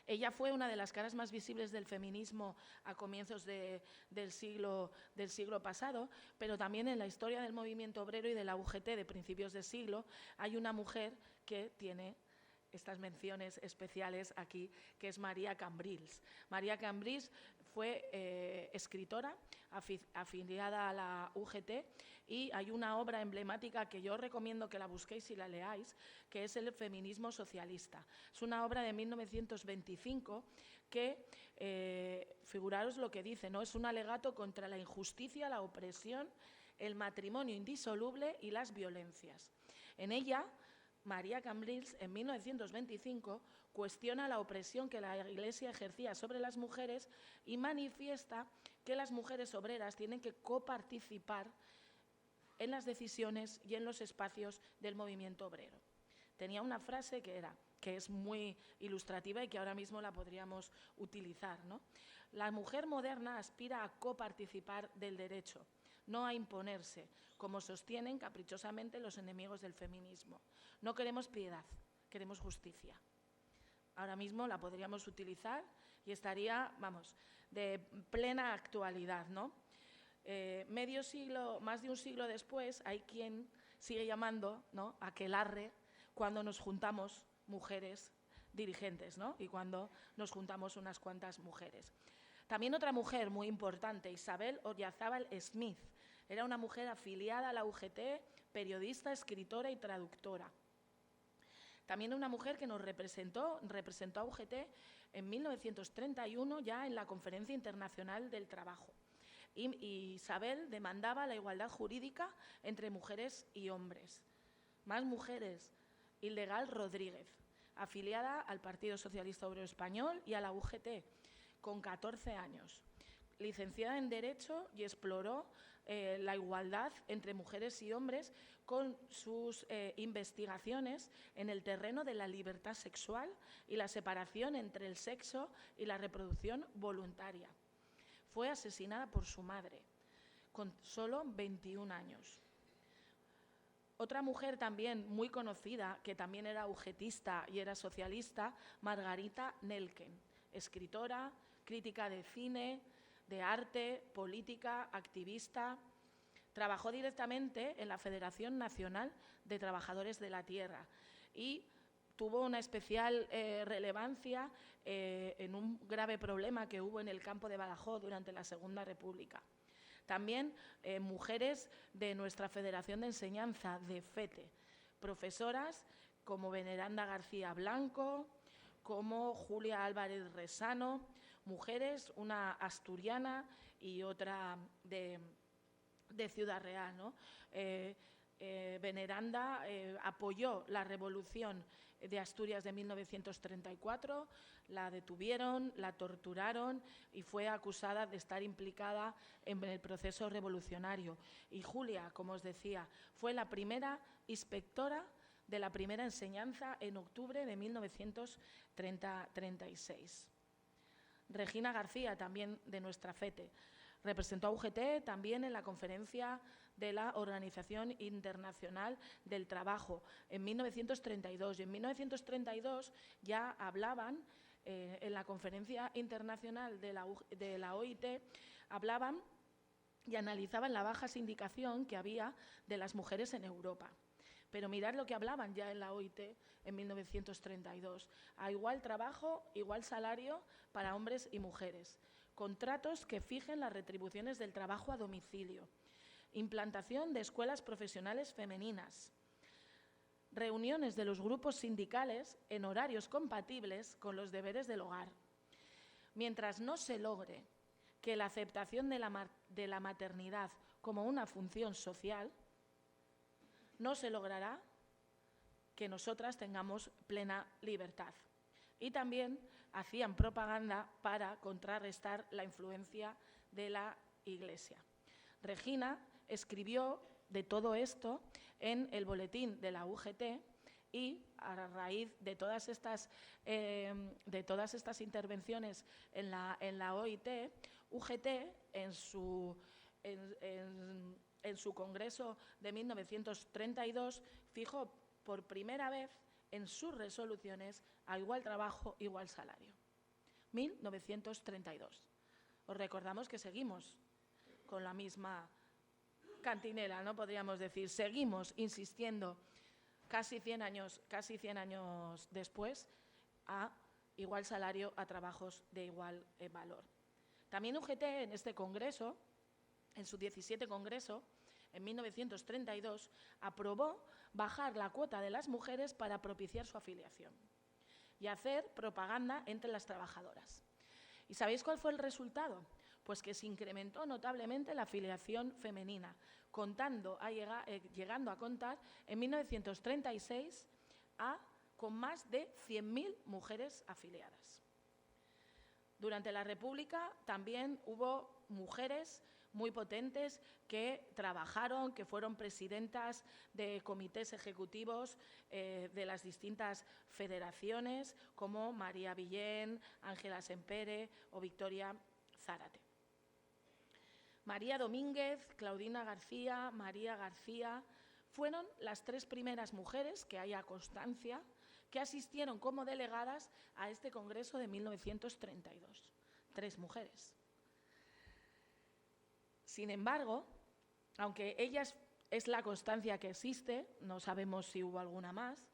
Ella fue una de las caras más visibles del feminismo a comienzos del siglo pasado, pero también en la historia del movimiento obrero y de la UGT de principios de siglo hay una mujer que tiene estas menciones especiales aquí, que es María Cambrils. María Cambrils fue escritora afiliada a la UGT, y hay una obra emblemática que yo recomiendo que la busquéis y la leáis, que es El feminismo socialista. Es una obra de 1925 que, figuraros lo que dice, ¿no? Es un alegato contra la injusticia, la opresión, el matrimonio indisoluble y las violencias. En ella, María Cambrils, en 1925, cuestiona la opresión que la Iglesia ejercía sobre las mujeres y manifiesta que las mujeres obreras tienen que coparticipar en las decisiones y en los espacios del movimiento obrero. Tenía una frase que es muy ilustrativa y que ahora mismo la podríamos utilizar, ¿no? La mujer moderna aspira a coparticipar del derecho, no a imponerse, como sostienen caprichosamente los enemigos del feminismo. No queremos piedad, queremos justicia. Ahora mismo la podríamos utilizar y estaría, vamos, de plena actualidad, ¿no? Más de un siglo después, hay quien sigue llamando, ¿no?, aquelarre cuando nos juntamos mujeres dirigentes, ¿no?, y cuando nos juntamos unas cuantas mujeres. También otra mujer muy importante, Isabel Oyarzábal Smith, era una mujer afiliada a la UGT, periodista, escritora y traductora. También una mujer que nos representó a UGT en 1931 ya en la Conferencia Internacional del Trabajo. Y Isabel demandaba la igualdad jurídica entre mujeres y hombres. Más mujeres, Ilegal Rodríguez, afiliada al Partido Socialista Obrero Español y a la UGT, con 14 años. Licenciada en Derecho, y exploró la igualdad entre mujeres y hombres con sus investigaciones en el terreno de la libertad sexual y la separación entre el sexo y la reproducción voluntaria. Fue asesinada por su madre, con solo 21 años. Otra mujer también muy conocida, que también era ugetista y era socialista, Margarita Nelken, escritora, crítica de cine, de arte, política, activista. Trabajó directamente en la Federación Nacional de Trabajadores de la Tierra y tuvo una especial relevancia en un grave problema que hubo en el campo de Badajoz durante la Segunda República. También mujeres de nuestra Federación de Enseñanza, de FETE, profesoras como Veneranda García Blanco, como Julia Álvarez Resano, mujeres, una asturiana y otra de Ciudad Real, ¿no? Veneranda apoyó la Revolución de Asturias de 1934, la detuvieron, la torturaron y fue acusada de estar implicada en el proceso revolucionario. Y Julia, como os decía, fue la primera inspectora de la primera enseñanza en octubre de 1936. Regina García, también de nuestra FETE, representó a UGT también en la conferencia de la Organización Internacional del Trabajo en 1932. Y en 1932 ya hablaban, en la conferencia internacional de la OIT, hablaban y analizaban la baja sindicación que había de las mujeres en Europa. Pero mirad lo que hablaban ya en la OIT en 1932. A igual trabajo, igual salario para hombres y mujeres. Contratos que fijen las retribuciones del trabajo a domicilio. Implantación de escuelas profesionales femeninas. Reuniones de los grupos sindicales en horarios compatibles con los deberes del hogar. Mientras no se logre que la aceptación de la maternidad como una función social, no se logrará que nosotras tengamos plena libertad. Y también hacían propaganda para contrarrestar la influencia de la Iglesia. Regina escribió de todo esto en el boletín de la UGT y a raíz de todas estas intervenciones en la OIT, UGT en su congreso de 1932 fijó por primera vez en sus resoluciones a igual trabajo, igual salario. 1932. Os recordamos que seguimos con la misma cantinela, ¿no? Podríamos decir, seguimos insistiendo casi 100 años después a igual salario, a trabajos de igual valor. También UGT en este congreso, en su 17 congreso, en 1932, aprobó bajar la cuota de las mujeres para propiciar su afiliación y hacer propaganda entre las trabajadoras. ¿Y sabéis cuál fue el resultado? Pues que se incrementó notablemente la afiliación femenina, llegando a contar en 1936 con más de 100.000 mujeres afiliadas. Durante la República también hubo mujeres muy potentes que trabajaron, que fueron presidentas de comités ejecutivos de las distintas federaciones, como María Villén, Ángela Sempere o Victoria Zárate. María Domínguez, Claudina García, María García fueron las 3 primeras mujeres, que haya constancia, que asistieron como delegadas a este congreso de 1932. 3 mujeres. Sin embargo, aunque ellas es la constancia que existe, no sabemos si hubo alguna más,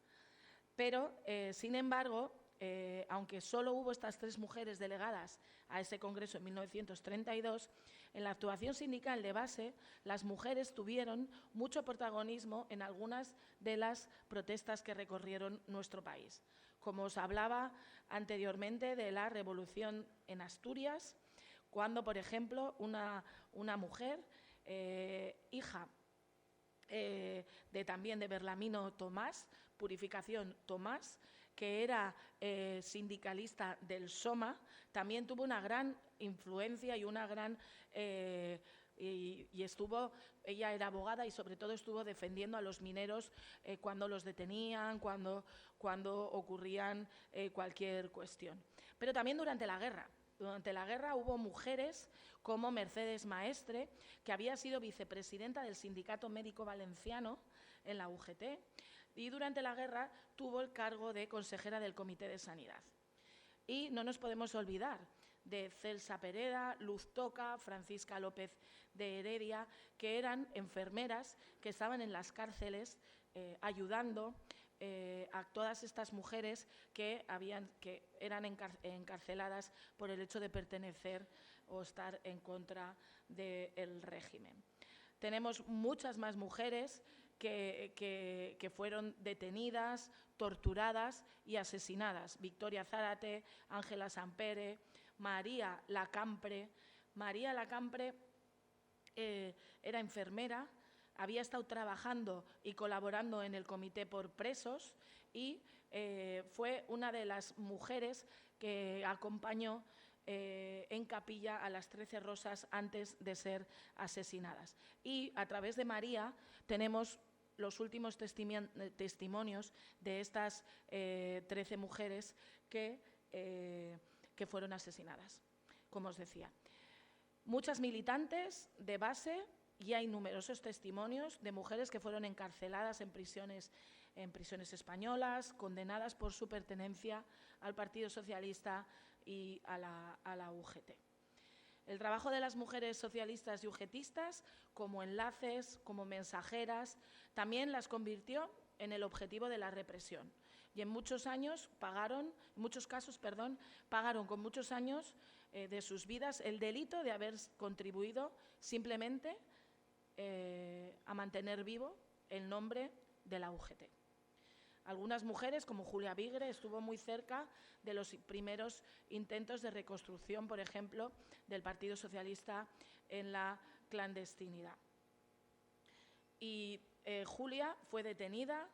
pero, sin embargo, aunque solo hubo estas 3 mujeres delegadas a ese congreso en 1932, en la actuación sindical de base, las mujeres tuvieron mucho protagonismo en algunas de las protestas que recorrieron nuestro país. Como os hablaba anteriormente de la revolución en Asturias, cuando, por ejemplo, una mujer, hija también de Berlamino Tomás, Purificación Tomás, que era sindicalista del SOMA, también tuvo una gran influencia y una gran... ella era abogada y sobre todo estuvo defendiendo a los mineros cuando los detenían, cuando ocurrían cualquier cuestión. Pero también durante la guerra. Durante la guerra hubo mujeres como Mercedes Maestre, que había sido vicepresidenta del Sindicato Médico Valenciano en la UGT, y durante la guerra tuvo el cargo de consejera del Comité de Sanidad. Y no nos podemos olvidar de Celsa Pereda, Luz Toca, Francisca López de Heredia, que eran enfermeras que estaban en las cárceles ayudando a todas estas mujeres que eran encarceladas por el hecho de pertenecer o estar en contra del régimen. Tenemos muchas más mujeres que fueron detenidas, torturadas y asesinadas. Victoria Zárate, Ángela Sempere, María Lacampre. María Lacampre era enfermera, había estado trabajando y colaborando en el Comité por Presos y fue una de las mujeres que acompañó en capilla a las 13 rosas antes de ser asesinadas. Y a través de María tenemos los últimos testimonios de estas 13 mujeres que fueron asesinadas, como os decía. Muchas militantes de base, y hay numerosos testimonios de mujeres que fueron encarceladas en prisiones españolas, condenadas por su pertenencia al Partido Socialista y a la UGT. El trabajo de las mujeres socialistas y ugetistas, como enlaces, como mensajeras, también las convirtió en el objetivo de la represión. Y en muchos casos, pagaron con muchos años de sus vidas el delito de haber contribuido simplemente a mantener vivo el nombre de la UGT. Algunas mujeres, como Julia Vigre, estuvo muy cerca de los primeros intentos de reconstrucción, por ejemplo, del Partido Socialista en la clandestinidad. Y Julia fue detenida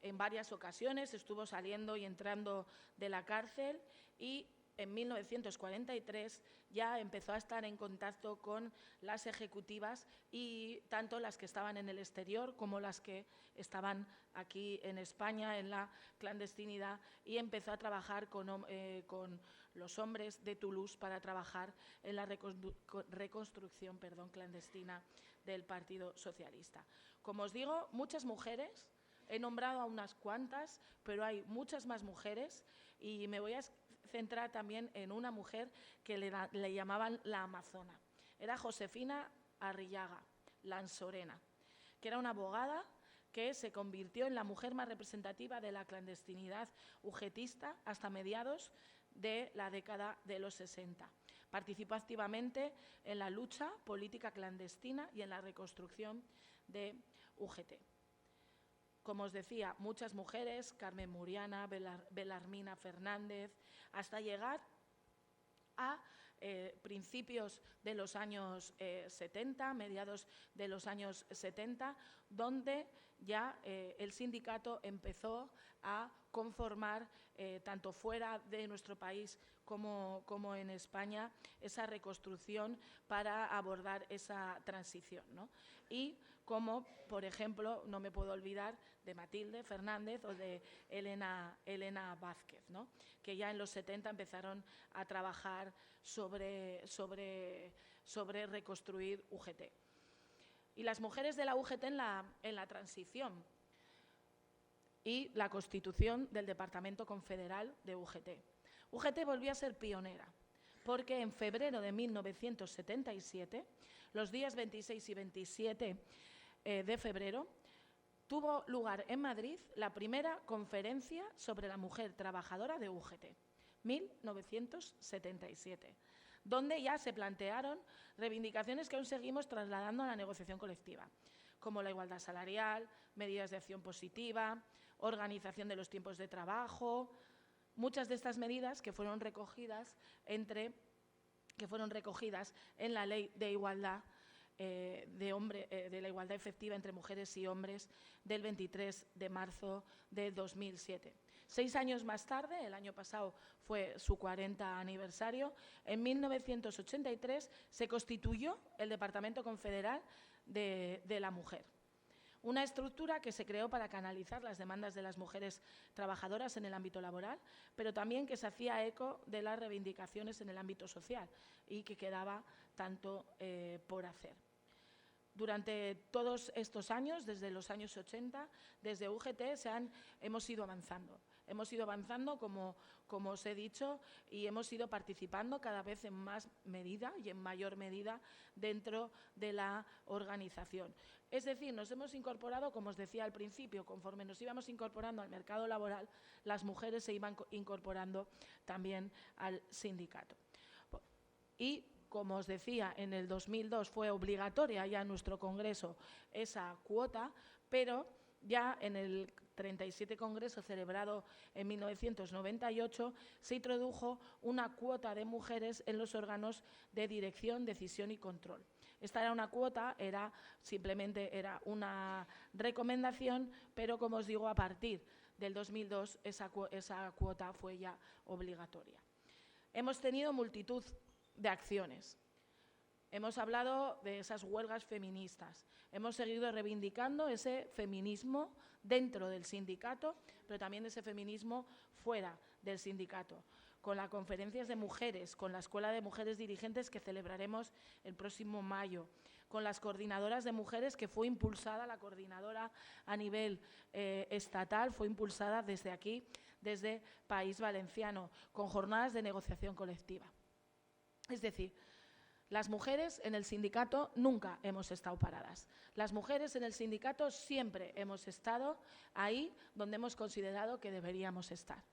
en varias ocasiones, estuvo saliendo y entrando de la cárcel y en 1943 ya empezó a estar en contacto con las ejecutivas, y tanto las que estaban en el exterior como las que estaban aquí en España en la clandestinidad, y empezó a trabajar con los hombres de Toulouse para trabajar en la reconstrucción clandestina del Partido Socialista. Como os digo, muchas mujeres, he nombrado a unas cuantas, pero hay muchas más mujeres, y me voy a centrar también en una mujer que le llamaban la Amazona. Era Josefina Arrillaga Lanzorena, que era una abogada que se convirtió en la mujer más representativa de la clandestinidad ugetista hasta mediados de la década de los 60. Participó activamente en la lucha política clandestina y en la reconstrucción de UGT. Como os decía, muchas mujeres, Carmen Muriana, Belarmina Fernández, hasta llegar a principios de los años 70, mediados de los años 70, donde ya el sindicato empezó a conformar, tanto fuera de nuestro país como en España, esa reconstrucción para abordar esa transición, ¿no? Y como, por ejemplo, no me puedo olvidar de Matilde Fernández o de Elena Vázquez, ¿no? Que ya en los 70 empezaron a trabajar sobre reconstruir UGT. Y las mujeres de la UGT en la transición y la constitución del Departamento Confederal de UGT. UGT volvió a ser pionera, porque en febrero de 1977, los días 26 y 27 de febrero, tuvo lugar en Madrid la primera conferencia sobre la mujer trabajadora de UGT, 1977, donde ya se plantearon reivindicaciones que aún seguimos trasladando a la negociación colectiva, como la igualdad salarial, medidas de acción positiva, organización de los tiempos de trabajo. Muchas de estas medidas que fueron recogidas en la Ley de Igualdad de la igualdad efectiva entre mujeres y hombres del 23 de marzo de 2007. 6 años más tarde, el año pasado fue su 40 aniversario, en 1983 se constituyó el Departamento Confederal de la Mujer. Una estructura que se creó para canalizar las demandas de las mujeres trabajadoras en el ámbito laboral, pero también que se hacía eco de las reivindicaciones en el ámbito social y que quedaba tanto por hacer. Durante todos estos años, desde los años 80, desde UGT hemos ido avanzando. Hemos ido avanzando, como os he dicho, y hemos ido participando cada vez en más medida y en mayor medida dentro de la organización. Es decir, nos hemos incorporado, como os decía al principio, conforme nos íbamos incorporando al mercado laboral, las mujeres se iban incorporando también al sindicato. Y, como os decía, en el 2002 fue obligatoria ya en nuestro Congreso esa cuota, pero ya en el 37 Congreso celebrado en 1998 se introdujo una cuota de mujeres en los órganos de dirección, decisión y control. Esta era una cuota, simplemente era una recomendación, pero como os digo, a partir del 2002 esa cuota fue ya obligatoria. Hemos tenido multitud de acciones. Hemos hablado de esas huelgas feministas. Hemos seguido reivindicando ese feminismo dentro del sindicato, pero también ese feminismo fuera del sindicato, con las conferencias de mujeres, con la Escuela de Mujeres Dirigentes que celebraremos el próximo mayo, con las coordinadoras de mujeres, que fue impulsada, la coordinadora a nivel estatal, fue impulsada desde aquí, desde País Valenciano, con jornadas de negociación colectiva. Es decir, las mujeres en el sindicato nunca hemos estado paradas. Las mujeres en el sindicato siempre hemos estado ahí donde hemos considerado que deberíamos estar.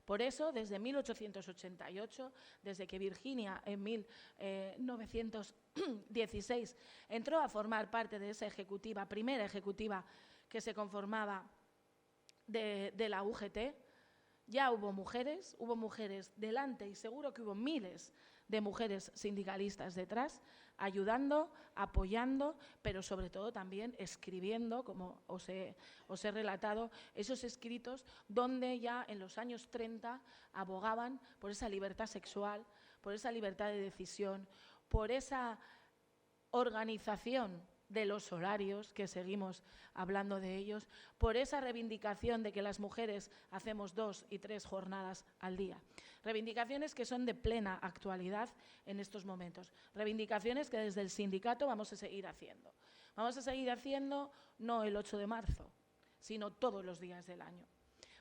Por eso, desde 1888, desde que Virginia en 1916 entró a formar parte de esa ejecutiva, primera ejecutiva que se conformaba de la UGT, ya hubo mujeres delante, y seguro que hubo miles de mujeres sindicalistas detrás, ayudando, apoyando, pero sobre todo también escribiendo, como os he relatado, esos escritos donde ya en los años 30 abogaban por esa libertad sexual, por esa libertad de decisión, por esa organización de los horarios, que seguimos hablando de ellos, por esa reivindicación de que las mujeres hacemos 2 y 3 jornadas al día. Reivindicaciones que son de plena actualidad en estos momentos. Reivindicaciones que desde el sindicato vamos a seguir haciendo. Vamos a seguir haciendo no el 8 de marzo, sino todos los días del año.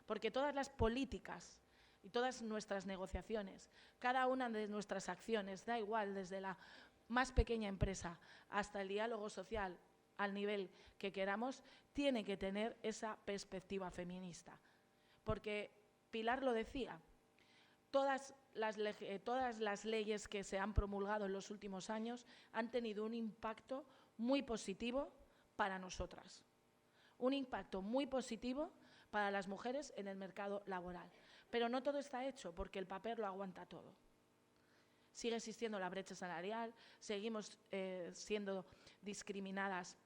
Porque todas las políticas y todas nuestras negociaciones, cada una de nuestras acciones, da igual desde la más pequeña empresa hasta el diálogo social al nivel que queramos, tiene que tener esa perspectiva feminista. Porque Pilar lo decía, todas las leyes que se han promulgado en los últimos años han tenido un impacto muy positivo para nosotras. Un impacto muy positivo para las mujeres en el mercado laboral. Pero no todo está hecho porque el papel lo aguanta todo. Sigue existiendo la brecha salarial, seguimos siendo discriminadas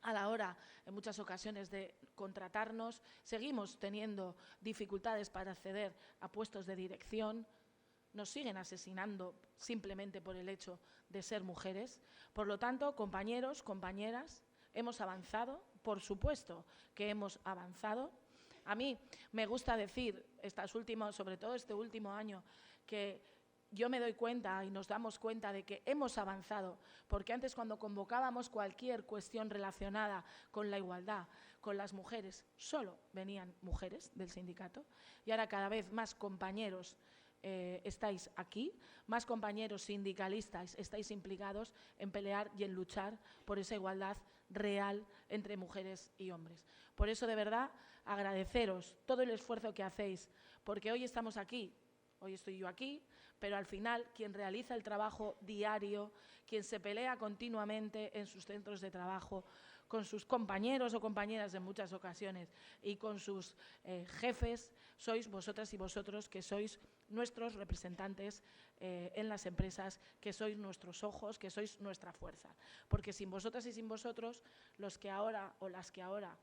a la hora, en muchas ocasiones, de contratarnos, seguimos teniendo dificultades para acceder a puestos de dirección, nos siguen asesinando simplemente por el hecho de ser mujeres. Por lo tanto, compañeros, compañeras, hemos avanzado, por supuesto que hemos avanzado. A mí me gusta decir, sobre todo este último año, que yo me doy cuenta y nos damos cuenta de que hemos avanzado, porque antes cuando convocábamos cualquier cuestión relacionada con la igualdad, con las mujeres, solo venían mujeres del sindicato, y ahora cada vez más compañeros estáis aquí, más compañeros sindicalistas estáis implicados en pelear y en luchar por esa igualdad real entre mujeres y hombres. Por eso, de verdad, agradeceros todo el esfuerzo que hacéis, porque hoy estamos aquí, hoy estoy yo aquí, pero al final quien realiza el trabajo diario, quien se pelea continuamente en sus centros de trabajo, con sus compañeros o compañeras en muchas ocasiones y con sus jefes, sois vosotras y vosotros, que sois nuestros representantes en las empresas, que sois nuestros ojos, que sois nuestra fuerza. Porque sin vosotras y sin vosotros, los que ahora o las que ahora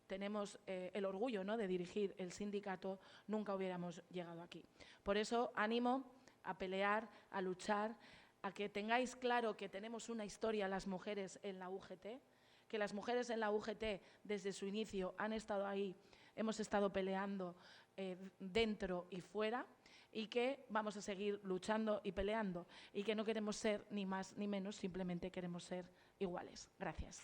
tenemos el orgullo, ¿no?, de dirigir el sindicato, nunca hubiéramos llegado aquí. Por eso, ánimo a pelear, a luchar, a que tengáis claro que tenemos una historia las mujeres en la UGT, que las mujeres en la UGT desde su inicio han estado ahí, hemos estado peleando dentro y fuera, y que vamos a seguir luchando y peleando, y que no queremos ser ni más ni menos, simplemente queremos ser iguales. Gracias.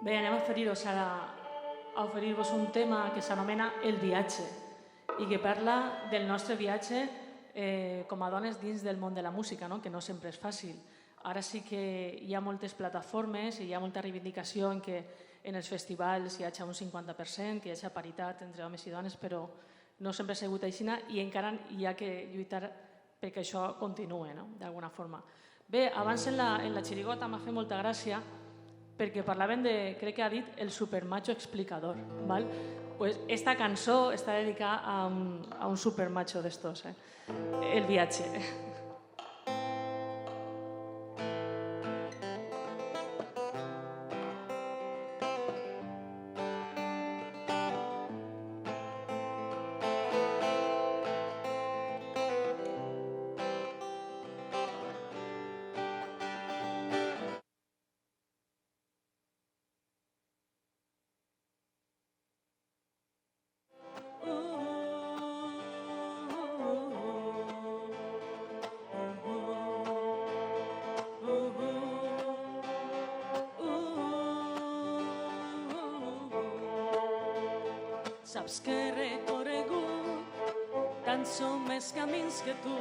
Bé, anem a oferir-vos ara un tema que s'anomena El viatge i que parla del nostre viatge com a dones dins del món de la música, no? Que no sempre és fàcil. Ara sí que hi ha moltes plataformes i hi ha molta reivindicació en què en els festivals hi hagi un 50%, que hi hagi paritat entre homes i dones, però no sempre ha sigut així i encara hi ha que lluitar perquè això continuï, no? D'alguna forma. Bé, abans en la xirigota m'ha fet molta gràcia perquè parlaven de, crec que ha dit, el supermacho explicador. ¿Val? Pues esta cançó està dedicada a un supermacho d'estos, El viatge. Saps que he recorregut tants o més camins que tu,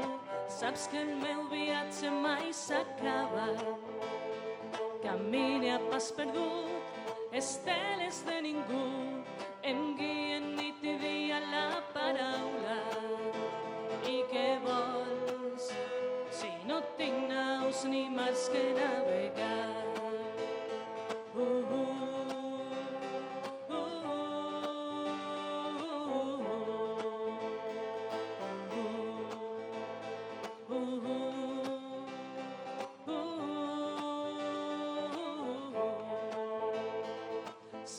saps que el meu viatge mai s'acaba camine a pas perdut, esteles de ningú, em guien nit i dia la paraula. I què vols, si no tinc naus ni mars que navegar?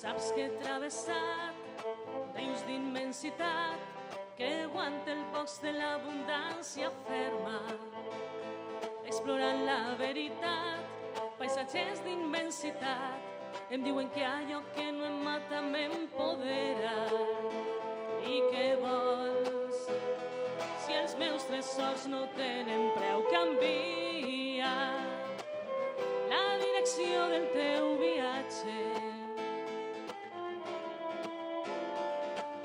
Saps que he travessat rius d'immensitat que aguanta el pocs de l'abundància ferma, explorant la veritat, paisatges d'immensitat. Em diuen que allò que no em mata m'empodera. I què vols? Si els meus tresors no tenen preu, canvia la direcció del teu viatge.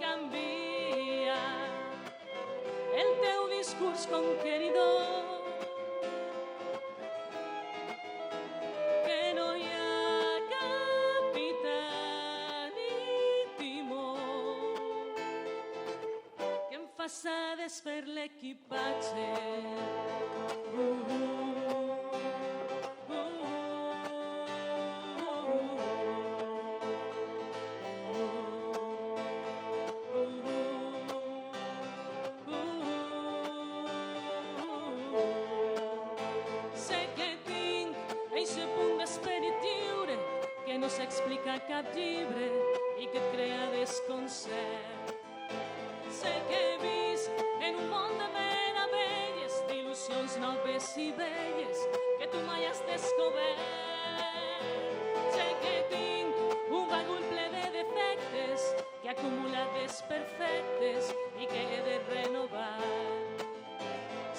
Canvia el teu discurs conqueridor. Que no hi ha capità ni timó que em faça desfer l'equipatge. Sé que tinc eixe punt d'esperit lliure que no s'explica a cap llibre i que et crea desconcert. Sé que he vist en un món de meravelles, d'il·lusions noves i velles que tu mai has descobert. Sé que tinc un bagul ple de defectes que acumula desperfectes i que he de renovar.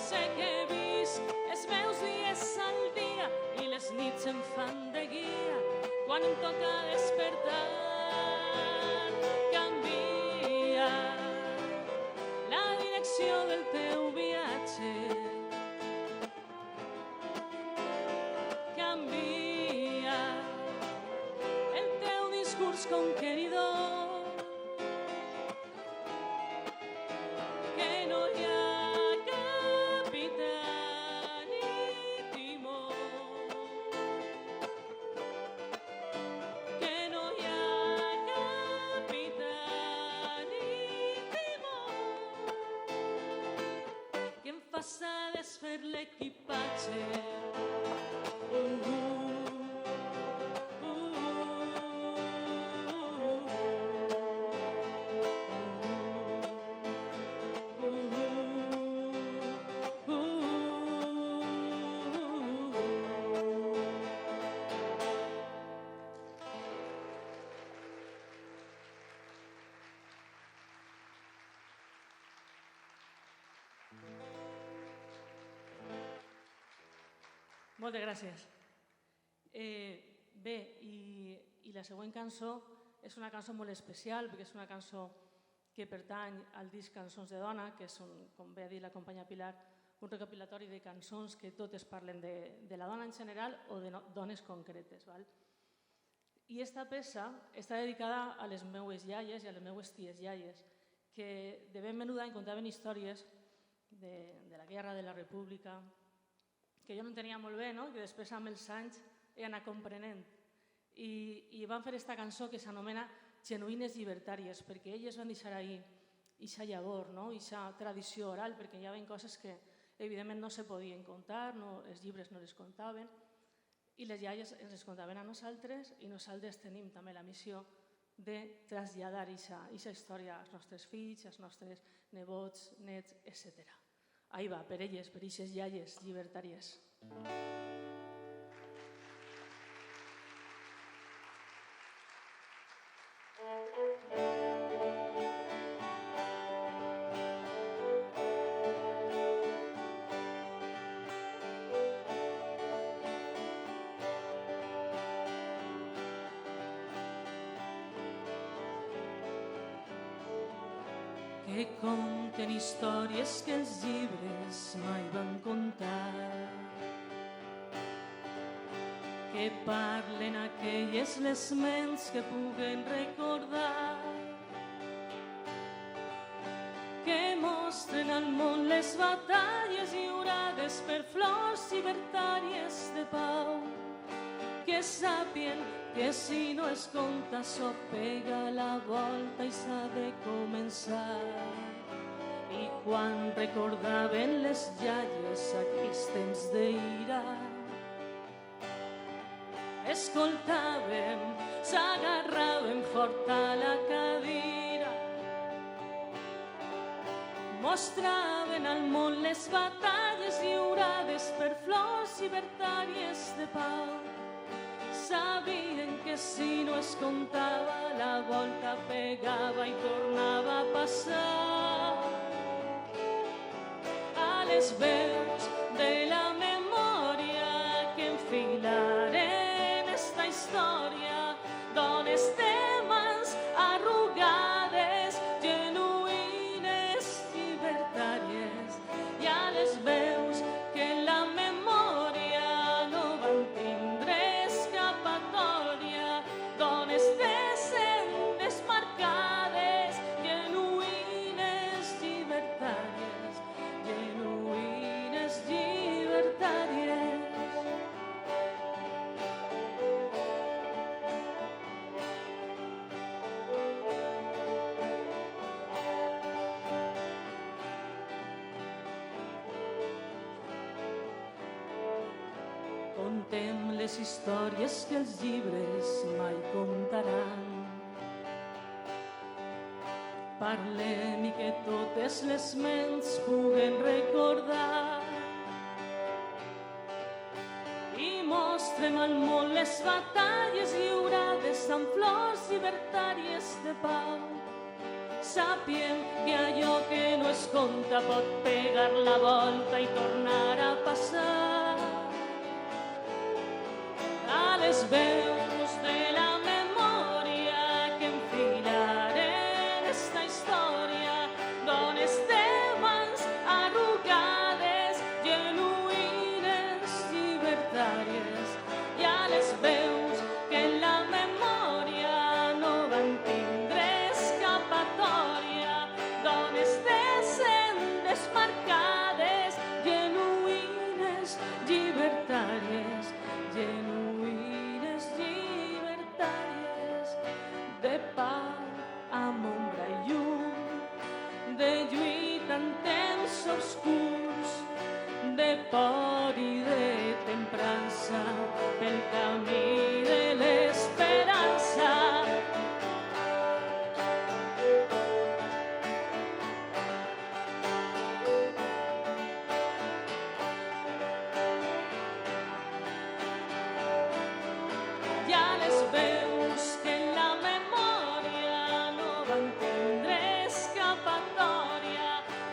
Sé que he vist els meus dies al dia i les nits em fan de guia quan em toca despertar. Canvia la direcció del teu viatge. Canvia el teu discurs conqueridor. Que no hi ha capità ni timó. Que no hi ha capità ni timó que em faça desfer l'equipatge. Moltes gràcies. Bé, i la següent cançó és una cançó molt especial perquè és una cançó que pertany al disc Cançons de Dona, que és, com bé ha dit la companya Pilar, un recopilatori de cançons que totes parlen de la dona en general o de dones concretes. Val? I aquesta peça està dedicada a les meues iaies i a les meues ties iaies, que de ben menuda em contaven històries de la guerra, de la república, que jo no entenia molt bé, no? Que després amb els anys he anat comprenent. I van fer aquesta cançó que s'anomena Genuïnes llibertàries, perquè elles van deixar ahir aquesta llavor, aquesta tradició oral, perquè hi havia coses que evidentment no se podien contar, els llibres no les contaven, i les iaies ens les contaven a nosaltres, i nosaltres tenim també la missió de traslladar aquesta història als nostres fills, als nostres nebots, nets, etc. Ahí va, per elles, per eixes iaies llibertàries. Que conten històries que els llibres mai van contar, que parlen aquelles les ments que puguen recordar, que mostren al món les batalles lliurades per flors llibertàries de pau, que sàpien que si no es compta s'ho pega la volta i s'ha de començar. I quan recordaven les iaies aquells temps d'ira, escoltàvem, s'agarraven fort a la cadira, mostraven al món les batalles lliurades per flors llibertàries de pau. Sabien que si no es comptava la volta pegava i tornava a passar. A les veus de la memòria que enfilaren esta història, dones de mans arrugades, genuïnes, llibertàries, i a les veus que en la memòria no van tindre escapatòria, dones decentes marcades, genuïnes, llibertàries, genuïnes, llibertàries. Contem les històries que els llibres mai contaran. Parlem i que totes les ments puguen recordar. I mostrem al món les batalles lliurades amb flors llibertàries de pau. Sàpiem que allò que no es compta pot pegar la volta i tornar a passar. A les veus de la memòria que enfilaren esta història, dones de mans arrugades, genuïnes, llibertàries, i a les veus que en la memòria no van tindre escapatòria, dones decentes marcades, genuïnes, llibertàries, genuïnes, llibertàries, de pau amb ombra i llum, de lluita en temps obscurs, de por i de temprança, pel camí de l'esperança. I a les veus que en la memòria no van tindre escapatòria,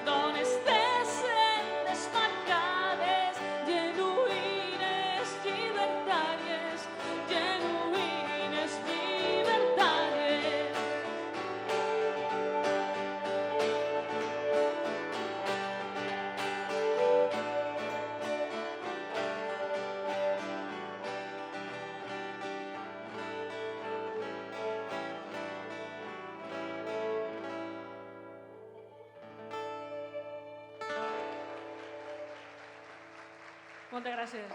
dones decentes marcades, genuïnes, llibertàries, genuïnes, llibertàries. Moltes gràcies.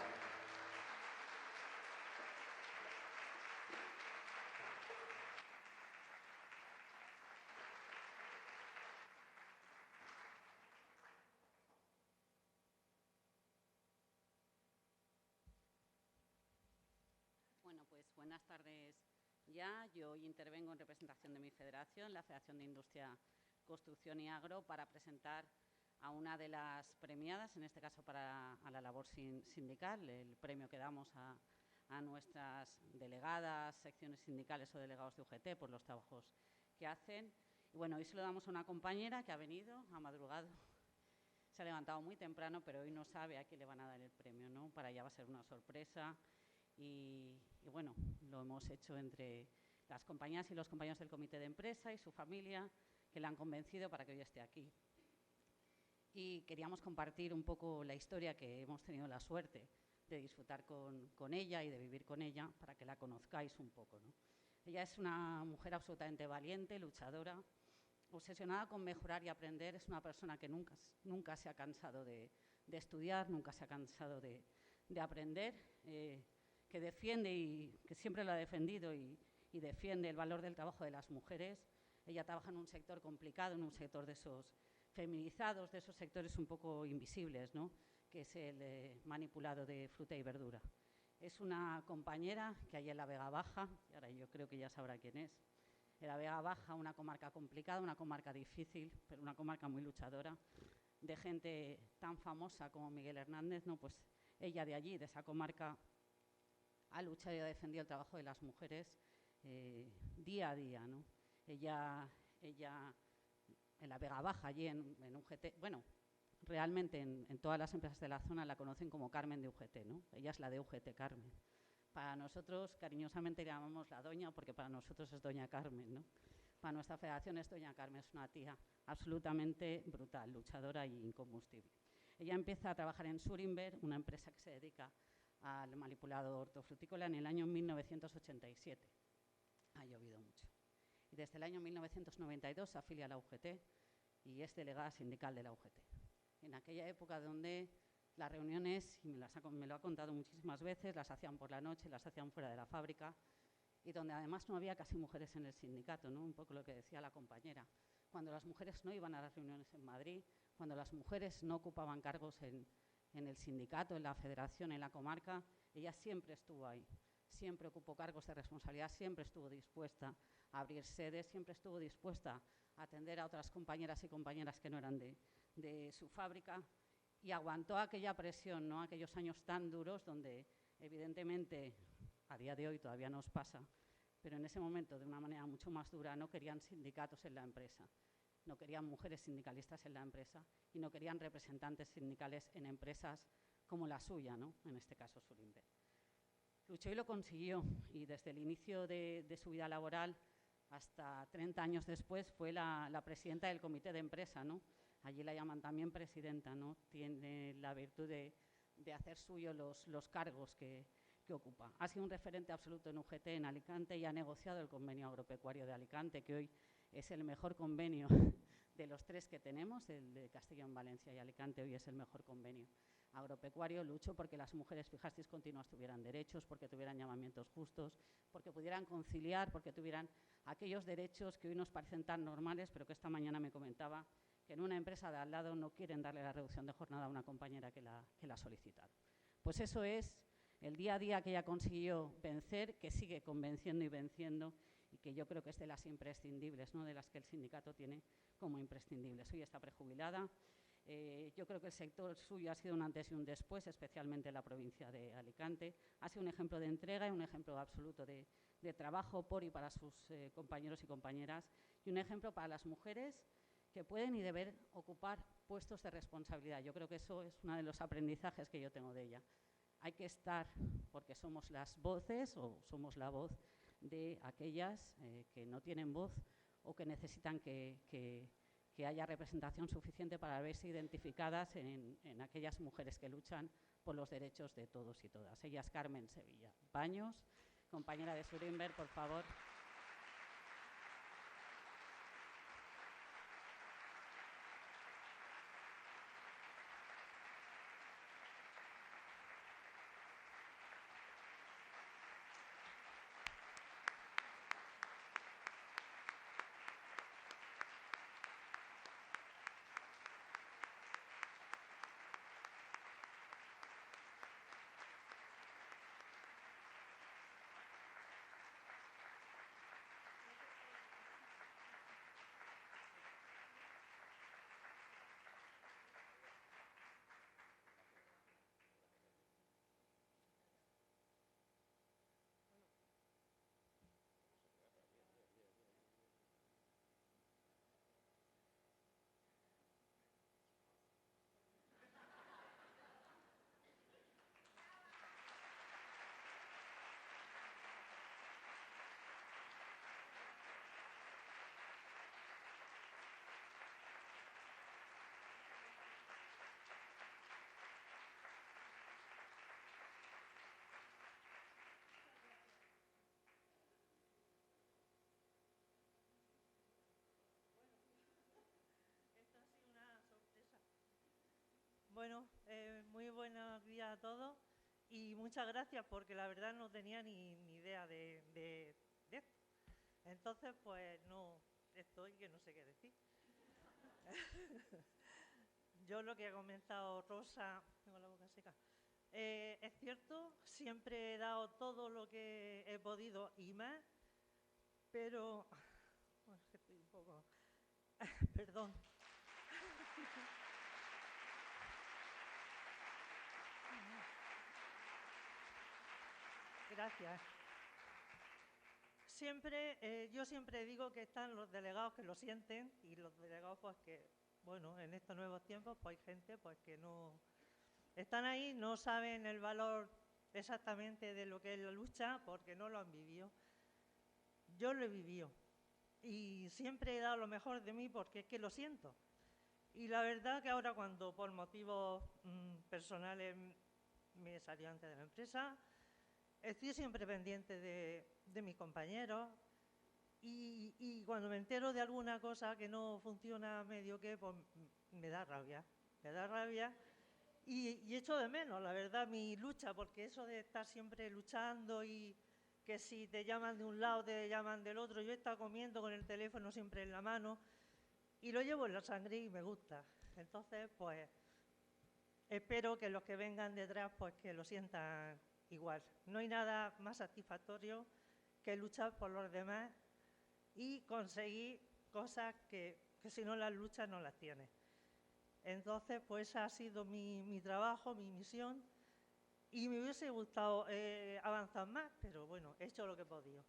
Bueno, pues buenas tardes ya. Yo hoy intervengo en representación de mi federación, la Federación de Industria, Construcción y Agro, para presentar a una de las premiadas, en este caso a la labor sindical, el premio que damos a nuestras delegadas, secciones sindicales o delegados de UGT por los trabajos que hacen. Y bueno, hoy se lo damos a una compañera que ha venido, ha madrugado, se ha levantado muy temprano, pero hoy no sabe a quién le van a dar el premio, ¿no? Para ella va a ser una sorpresa y bueno, lo hemos hecho entre las compañeras y los compañeros del comité de empresa y su familia, que la han convencido para que hoy esté aquí. Y queríamos compartir un poco la historia que hemos tenido la suerte de disfrutar con ella y de vivir con ella para que la conozcáis un poco, ¿no? Ella es una mujer absolutamente valiente, luchadora, obsesionada con mejorar y aprender. Es una persona que nunca se ha cansado de estudiar, nunca se ha cansado de aprender, que defiende y que siempre lo ha defendido y defiende el valor del trabajo de las mujeres. Ella trabaja en un sector complicado, en un sector de esos feminizados, de esos sectores un poco invisibles, ¿no?, que es el manipulado de fruta y verdura. Es una compañera que hay en la Vega Baja, y ahora yo creo que ya sabrá quién es. En la Vega Baja, una comarca complicada, una comarca difícil, pero una comarca muy luchadora, de gente tan famosa como Miguel Hernández, ¿no? Pues ella de allí, de esa comarca, ha luchado y ha defendido el trabajo de las mujeres día a día, ¿no? Ella en la Vega Baja, allí en UGT, bueno, realmente en todas las empresas de la zona la conocen como Carmen de UGT, ¿no? Ella es la de UGT Carmen. Para nosotros, cariñosamente, le llamamos la doña, porque para nosotros es doña Carmen, ¿no? Para nuestra federación es doña Carmen, es una tía absolutamente brutal, luchadora y incombustible. Ella empieza a trabajar en Surinver, una empresa que se dedica al manipulado hortofrutícola, en el año 1987. Ha llovido mucho. Y desde el año 1992 se afilia a la UGT y es delegada sindical de la UGT. En aquella época donde las reuniones, y me lo ha contado muchísimas veces, las hacían por la noche, las hacían fuera de la fábrica, y donde además no había casi mujeres en el sindicato, ¿no? Un poco lo que decía la compañera. Cuando las mujeres no iban a las reuniones en Madrid, cuando las mujeres no ocupaban cargos en el sindicato, en la federación, en la comarca, ella siempre estuvo ahí, siempre ocupó cargos de responsabilidad, siempre estuvo dispuesta a abrir sedes, siempre estuvo dispuesta a atender a otras compañeras y compañeras que no eran de su fábrica, y aguantó aquella presión, ¿no? Aquellos años tan duros donde evidentemente a día de hoy todavía nos pasa, pero en ese momento de una manera mucho más dura no querían sindicatos en la empresa, no querían mujeres sindicalistas en la empresa y no querían representantes sindicales en empresas como la suya, ¿no? En este caso Surinver. Luchó y lo consiguió, y desde el inicio de su vida laboral hasta 30 años después fue la presidenta del comité de empresa, ¿no? Allí la llaman también presidenta, ¿no? Tiene la virtud de hacer suyo los cargos que ocupa. Ha sido un referente absoluto en UGT, en Alicante, y ha negociado el convenio agropecuario de Alicante, que hoy es el mejor convenio de los tres que tenemos, el de Castellón, Valencia y Alicante. Hoy es el mejor convenio agropecuario. Luchó porque las mujeres fijasteis continuas tuvieran derechos, porque tuvieran llamamientos justos, porque pudieran conciliar, porque tuvieran aquellos derechos que hoy nos parecen tan normales, pero que esta mañana me comentaba que en una empresa de al lado no quieren darle la reducción de jornada a una compañera que la ha solicitado. Pues eso es el día a día que ella consiguió vencer, que sigue convenciendo y venciendo, y que yo creo que es de las imprescindibles, ¿no? De las que el sindicato tiene como imprescindibles. Hoy está prejubilada. Yo creo que el sector suyo ha sido un antes y un después, especialmente en la provincia de Alicante. Ha sido un ejemplo de entrega y un ejemplo absoluto de trabajo por y para sus compañeros y compañeras, y un ejemplo para las mujeres que pueden y deben ocupar puestos de responsabilidad. Yo creo que eso es uno de los aprendizajes que yo tengo de ella. Hay que estar, porque somos las voces o somos la voz de aquellas que no tienen voz o que necesitan que haya representación suficiente para verse identificadas en aquellas mujeres que luchan por los derechos de todos y todas. Ella es Carmen Sevilla Baños, compañera de Surinver, por favor. Bueno, muy buenos días a todos y muchas gracias porque la verdad no tenía ni idea de esto. Entonces, pues no estoy que no sé qué decir. Yo lo que ha comentado Rosa, tengo la boca seca, es cierto, siempre he dado todo lo que he podido y más, pero bueno, estoy un poco, perdón. Gracias. Yo siempre digo que están los delegados que lo sienten y los delegados pues que, bueno, en estos nuevos tiempos pues hay gente pues que no están ahí, no saben el valor exactamente de lo que es la lucha porque no lo han vivido. Yo lo he vivido y siempre he dado lo mejor de mí porque es que lo siento. Y la verdad que ahora cuando por motivos personales me salió antes de la empresa, estoy siempre pendiente de mis compañeros y cuando me entero de alguna cosa que no funciona medio que, pues me da rabia y echo de menos, la verdad, mi lucha, porque eso de estar siempre luchando y que si te llaman de un lado, te llaman del otro, yo he estado comiendo con el teléfono siempre en la mano y lo llevo en la sangre y me gusta. Entonces, pues, espero que los que vengan detrás, pues que lo sientan igual. No hay nada más satisfactorio que luchar por los demás y conseguir cosas que si no las luchas no las tienes. Entonces, pues ese ha sido mi trabajo, mi misión y me hubiese gustado avanzar más, pero bueno, he hecho lo que he podido.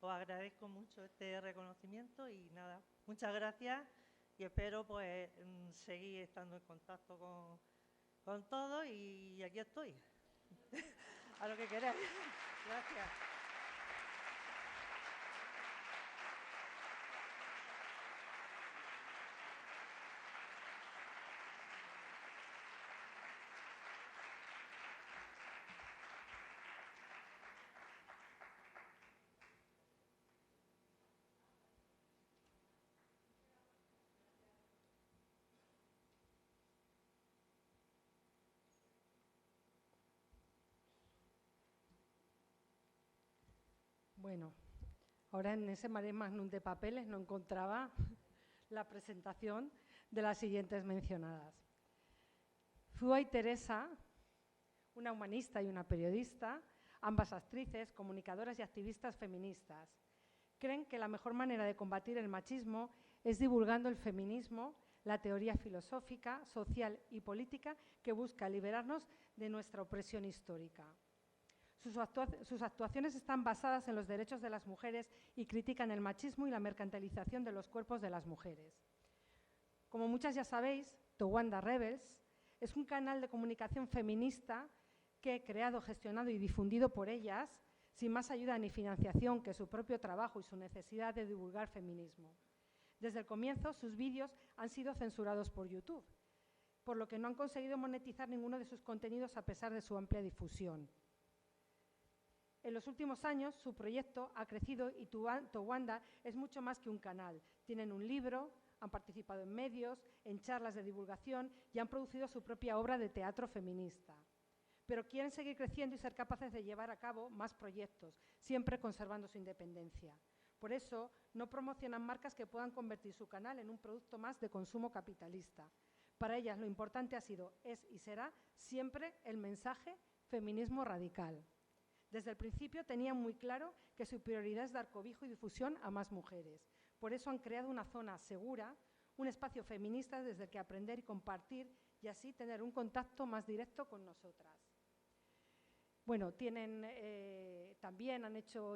Os agradezco mucho este reconocimiento y nada, muchas gracias y espero pues seguir estando en contacto con todos y aquí estoy. A lo que queráis. Gracias. Bueno, ahora en ese mare magnum de papeles no encontraba la presentación de las siguientes mencionadas. Fua y Teresa, una humanista y una periodista, ambas actrices, comunicadoras y activistas feministas, creen que la mejor manera de combatir el machismo es divulgando el feminismo, la teoría filosófica, social y política que busca liberarnos de nuestra opresión histórica. Sus actuaciones están basadas en los derechos de las mujeres y critican el machismo y la mercantilización de los cuerpos de las mujeres. Como muchas ya sabéis, Towanda Rebels es un canal de comunicación feminista que, creado, gestionado y difundido por ellas, sin más ayuda ni financiación que su propio trabajo y su necesidad de divulgar feminismo. Desde el comienzo, sus vídeos han sido censurados por YouTube, por lo que no han conseguido monetizar ninguno de sus contenidos a pesar de su amplia difusión. En los últimos años, su proyecto ha crecido y Towanda es mucho más que un canal. Tienen un libro, han participado en medios, en charlas de divulgación y han producido su propia obra de teatro feminista. Pero quieren seguir creciendo y ser capaces de llevar a cabo más proyectos, siempre conservando su independencia. Por eso, no promocionan marcas que puedan convertir su canal en un producto más de consumo capitalista. Para ellas, lo importante ha sido, es y será siempre el mensaje feminismo radical. Desde el principio tenían muy claro que su prioridad es dar cobijo y difusión a más mujeres. Por eso han creado una zona segura, un espacio feminista desde el que aprender y compartir y así tener un contacto más directo con nosotras. Bueno, también han hecho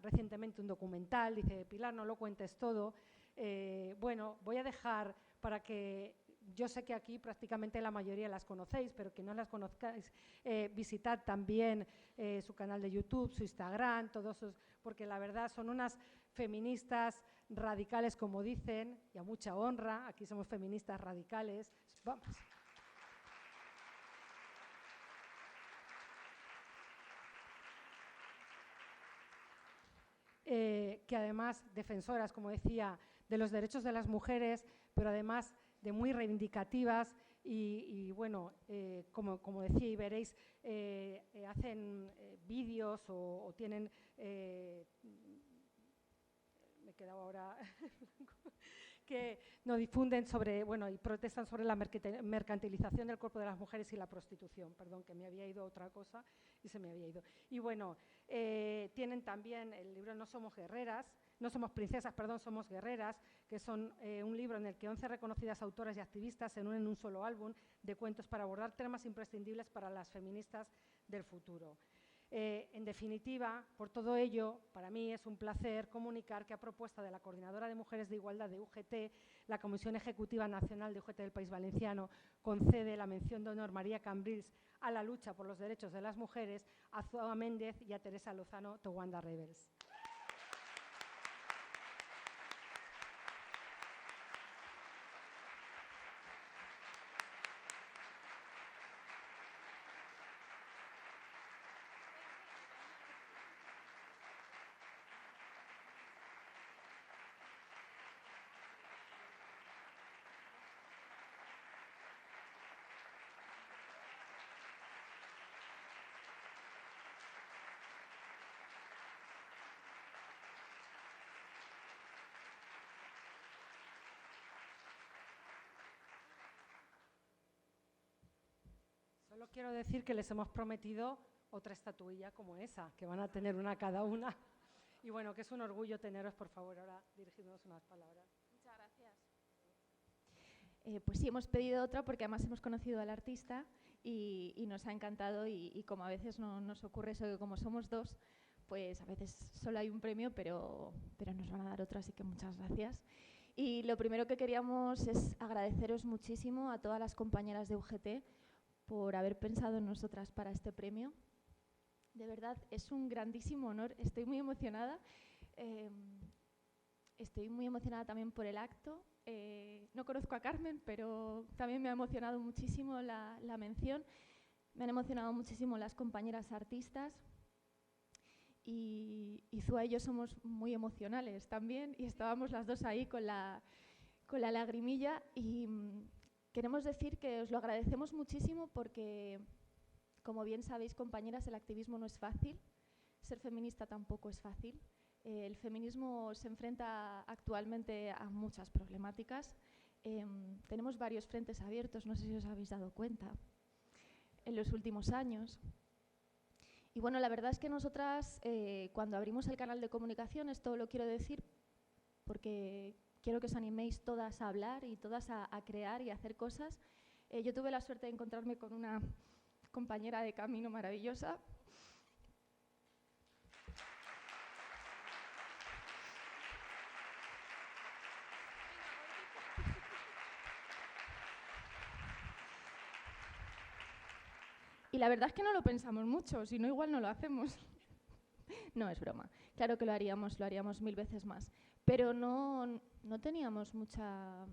recientemente un documental, dice Pilar, no lo cuentes todo. Bueno, voy a dejar para que, yo sé que aquí prácticamente la mayoría las conocéis, pero que no las conozcáis, visitad también su canal de YouTube, su Instagram, todos sus, porque la verdad son unas feministas radicales, como dicen, y a mucha honra, aquí somos feministas radicales. Vamos. Que además defensoras, como decía, de los derechos de las mujeres, pero además muy reivindicativas y bueno, como decía y veréis, hacen vídeos o tienen… me he quedado ahora… que nos difunden sobre, bueno, y protestan sobre la mercantilización del cuerpo de las mujeres y la prostitución. Perdón, que me había ido a otra cosa y se me había ido. Y bueno, tienen también el libro No somos guerreras, no somos princesas, perdón, somos guerreras, que son un libro en el que 11 reconocidas autoras y activistas se unen en un solo álbum de cuentos para abordar temas imprescindibles para las feministas del futuro. En definitiva, por todo ello, para mí es un placer comunicar que a propuesta de la Coordinadora de Mujeres de Igualdad de UGT, la Comisión Ejecutiva Nacional de UGT del País Valenciano concede la mención de honor María Cambrils a la lucha por los derechos de las mujeres a Zoa Méndez y a Teresa Lozano Towanda Rebels. Solo quiero decir que les hemos prometido otra estatuilla como esa, que van a tener una cada una. Y bueno, que es un orgullo teneros, por favor, ahora dirigirnos unas palabras. Muchas gracias. Pues sí, hemos pedido otra porque además hemos conocido al artista y nos ha encantado y como a veces no nos ocurre eso, que como somos dos, pues a veces solo hay un premio, pero nos van a dar otro, así que muchas gracias. Y lo primero que queríamos es agradeceros muchísimo a todas las compañeras de UGT por haber pensado en nosotras para este premio. De verdad, es un grandísimo honor. Estoy muy emocionada. Estoy muy emocionada también por el acto. No conozco a Carmen, pero también me ha emocionado muchísimo la mención. Me han emocionado muchísimo las compañeras artistas. Y Zoa y yo somos muy emocionales también, y estábamos las dos ahí con la lagrimilla. Y queremos decir que os lo agradecemos muchísimo porque, como bien sabéis, compañeras, el activismo no es fácil, ser feminista tampoco es fácil. El feminismo se enfrenta actualmente a muchas problemáticas. Tenemos varios frentes abiertos, no sé si os habéis dado cuenta, en los últimos años. Y bueno, la verdad es que nosotras, cuando abrimos el canal de comunicación, esto lo quiero decir porque quiero que os animéis todas a hablar y todas a crear y a hacer cosas. Yo tuve la suerte de encontrarme con una compañera de camino maravillosa. Y la verdad es que no lo pensamos mucho, si no igual no lo hacemos. No, es broma. Claro que lo haríamos 1000 veces más. Pero no teníamos mucha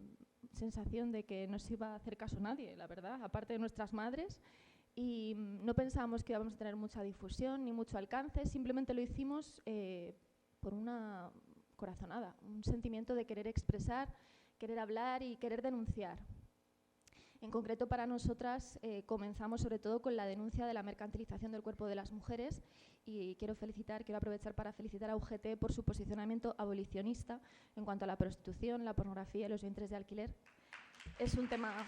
sensación de que nos iba a hacer caso nadie, la verdad, aparte de nuestras madres. Y no pensábamos que íbamos a tener mucha difusión ni mucho alcance, simplemente lo hicimos por una corazonada, un sentimiento de querer expresar, querer hablar y querer denunciar. En concreto, para nosotras comenzamos sobre todo con la denuncia de la mercantilización del cuerpo de las mujeres y quiero aprovechar para felicitar a UGT por su posicionamiento abolicionista en cuanto a la prostitución, la pornografía y los vientres de alquiler. Es un tema…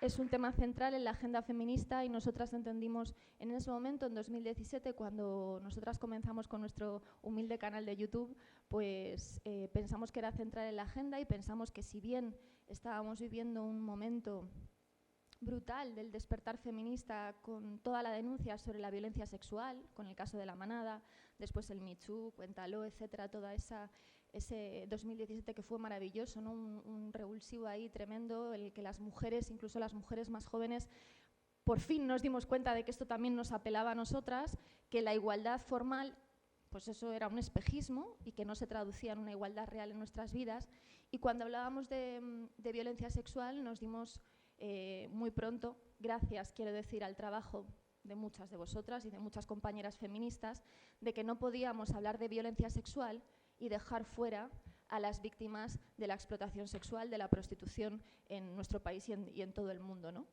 Es un tema central en la agenda feminista y nosotras entendimos en ese momento, en 2017, cuando nosotras comenzamos con nuestro humilde canal de YouTube, pues pensamos que era central en la agenda y pensamos que si bien estábamos viviendo un momento brutal del despertar feminista con toda la denuncia sobre la violencia sexual, con el caso de La Manada, después el Me Too, Cuéntalo, etcétera, toda ese 2017 que fue maravilloso, ¿no? Un revulsivo ahí tremendo, en el que las mujeres, incluso las mujeres más jóvenes, por fin nos dimos cuenta de que esto también nos apelaba a nosotras, que la igualdad formal, pues eso era un espejismo y que no se traducía en una igualdad real en nuestras vidas. Y cuando hablábamos de violencia sexual nos dimos muy pronto, gracias, quiero decir, al trabajo de muchas de vosotras y de muchas compañeras feministas, de que no podíamos hablar de violencia sexual y dejar fuera a las víctimas de la explotación sexual, de la prostitución en nuestro país y en todo el mundo, ¿no?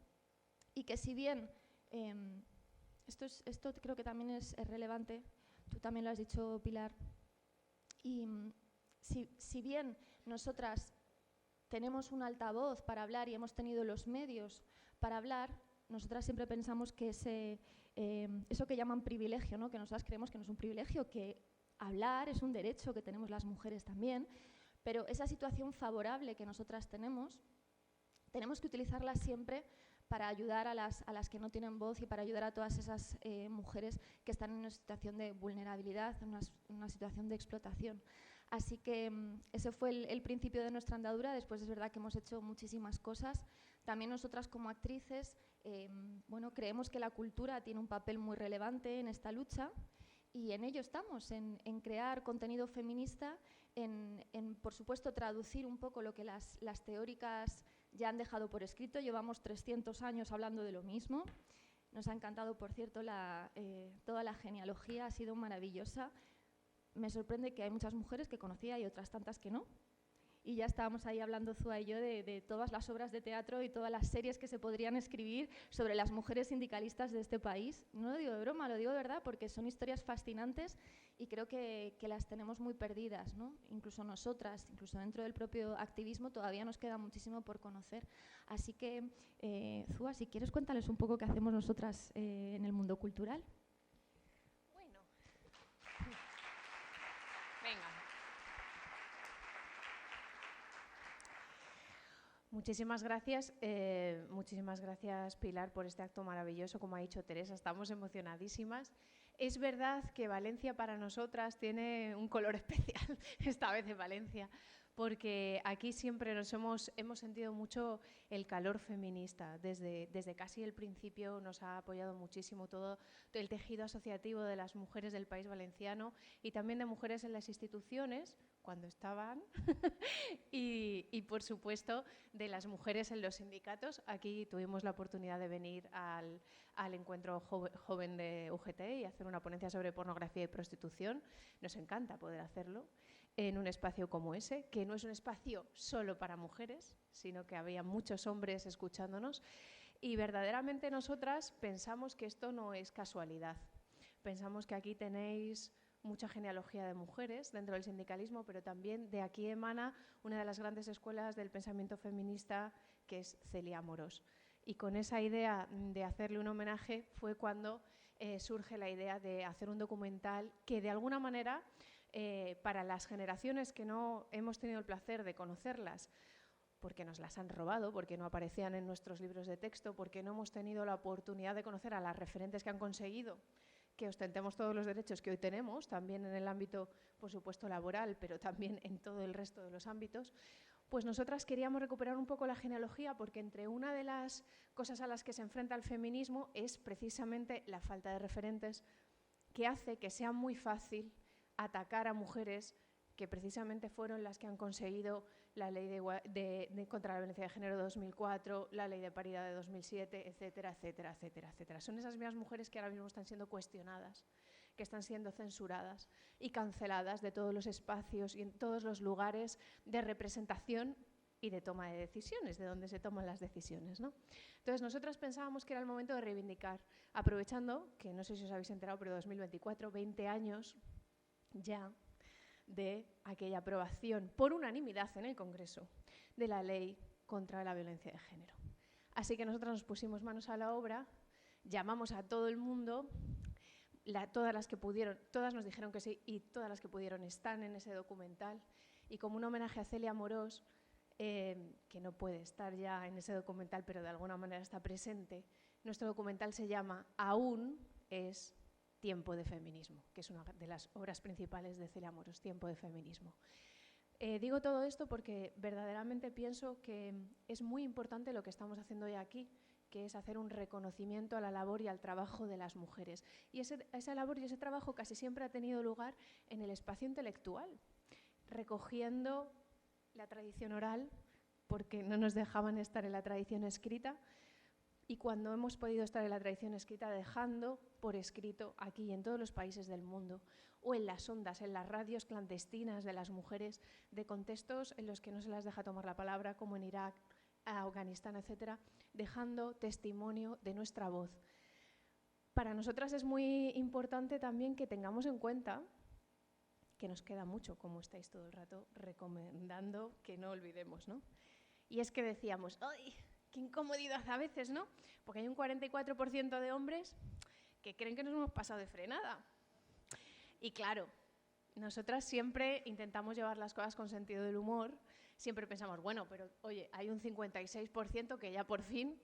Y que si bien, esto creo que también es relevante, tú también lo has dicho, Pilar, y si bien nosotras tenemos un altavoz para hablar y hemos tenido los medios para hablar, nosotras siempre pensamos que eso que llaman privilegio, ¿no? Que nosotras creemos que no es un privilegio, que hablar es un derecho que tenemos las mujeres también, pero esa situación favorable que nosotras tenemos que utilizarla siempre para ayudar a las que no tienen voz y para ayudar a todas esas mujeres que están en una situación de vulnerabilidad, en una situación de explotación. Así que ese fue el principio de nuestra andadura. Después es verdad que hemos hecho muchísimas cosas. También nosotras como actrices, creemos que la cultura tiene un papel muy relevante en esta lucha y en ello estamos, en crear contenido feminista, en por supuesto traducir un poco lo que las teóricas ya han dejado por escrito. Llevamos 300 años hablando de lo mismo. Nos ha encantado, por cierto, toda la genealogía, ha sido maravillosa. Me sorprende que hay muchas mujeres que conocía y otras tantas que no. Y ya estábamos ahí hablando Zúa y yo de todas las obras de teatro y todas las series que se podrían escribir sobre las mujeres sindicalistas de este país. No lo digo de broma, lo digo de verdad, porque son historias fascinantes y creo que las tenemos muy perdidas, ¿no? Incluso nosotras, incluso dentro del propio activismo, todavía nos queda muchísimo por conocer. Así que, Zúa, si quieres, cuéntales un poco qué hacemos nosotras en el mundo cultural. Bueno. Venga. Muchísimas gracias, Pilar, por este acto maravilloso. Como ha dicho Teresa, estamos emocionadísimas. Es verdad que Valencia para nosotras tiene un color especial, esta vez en Valencia, porque aquí siempre hemos sentido mucho el calor feminista. Desde casi el principio nos ha apoyado muchísimo todo el tejido asociativo de las mujeres del País Valenciano y también de mujeres en las instituciones, cuando estaban, y por supuesto de las mujeres en los sindicatos. Aquí tuvimos la oportunidad de venir al encuentro joven de UGT y hacer una ponencia sobre pornografía y prostitución. Nos encanta poder hacerlo en un espacio como ese, que no es un espacio solo para mujeres, sino que había muchos hombres escuchándonos. Y verdaderamente nosotras pensamos que esto no es casualidad. Pensamos que aquí tenéis mucha genealogía de mujeres dentro del sindicalismo, pero también de aquí emana una de las grandes escuelas del pensamiento feminista, que es Celia Amorós. Y con esa idea de hacerle un homenaje fue cuando surge la idea de hacer un documental que de alguna manera, para las generaciones que no hemos tenido el placer de conocerlas, porque nos las han robado, porque no aparecían en nuestros libros de texto, porque no hemos tenido la oportunidad de conocer a las referentes que han conseguido que ostentemos todos los derechos que hoy tenemos, también en el ámbito, por supuesto, laboral, pero también en todo el resto de los ámbitos, pues nosotras queríamos recuperar un poco la genealogía, porque entre una de las cosas a las que se enfrenta el feminismo es precisamente la falta de referentes, que hace que sea muy fácil atacar a mujeres que precisamente fueron las que han conseguido la ley contra la violencia de género de 2004, la ley de paridad de 2007, etcétera, etcétera, etcétera, etcétera. Son esas mismas mujeres que ahora mismo están siendo cuestionadas, que están siendo censuradas y canceladas de todos los espacios y en todos los lugares de representación y de toma de decisiones, de donde se toman las decisiones, ¿no? Entonces, nosotras pensábamos que era el momento de reivindicar, aprovechando, que no sé si os habéis enterado, pero 2024, 20 años ya de aquella aprobación por unanimidad en el Congreso de la ley contra la violencia de género. Así que nosotros nos pusimos manos a la obra, llamamos a todo el mundo, todas las que pudieron, todas nos dijeron que sí y todas las que pudieron están en ese documental, y como un homenaje a Celia Amorós, que no puede estar ya en ese documental pero de alguna manera está presente, nuestro documental se llama Aún es Tiempo de Feminismo, que es una de las obras principales de Celia Amorós, Tiempo de Feminismo. Digo todo esto porque verdaderamente pienso que es muy importante lo que estamos haciendo hoy aquí, que es hacer un reconocimiento a la labor y al trabajo de las mujeres. Y esa labor y ese trabajo casi siempre ha tenido lugar en el espacio intelectual, recogiendo la tradición oral, porque no nos dejaban estar en la tradición escrita, y cuando hemos podido estar en la tradición escrita, dejando por escrito aquí y en todos los países del mundo, o en las ondas, en las radios clandestinas de las mujeres, de contextos en los que no se las deja tomar la palabra, como en Irak, Afganistán, etcétera, dejando testimonio de nuestra voz. Para nosotras es muy importante también que tengamos en cuenta que nos queda mucho, como estáis todo el rato recomendando que no olvidemos, ¿no? Y es que decíamos, ¡ay, qué incomodidad a veces!, ¿no? Porque hay un 44% de hombres que creen que nos hemos pasado de frenada. Y claro, nosotras siempre intentamos llevar las cosas con sentido del humor, siempre pensamos, bueno, pero oye, hay un 56% que ya por fin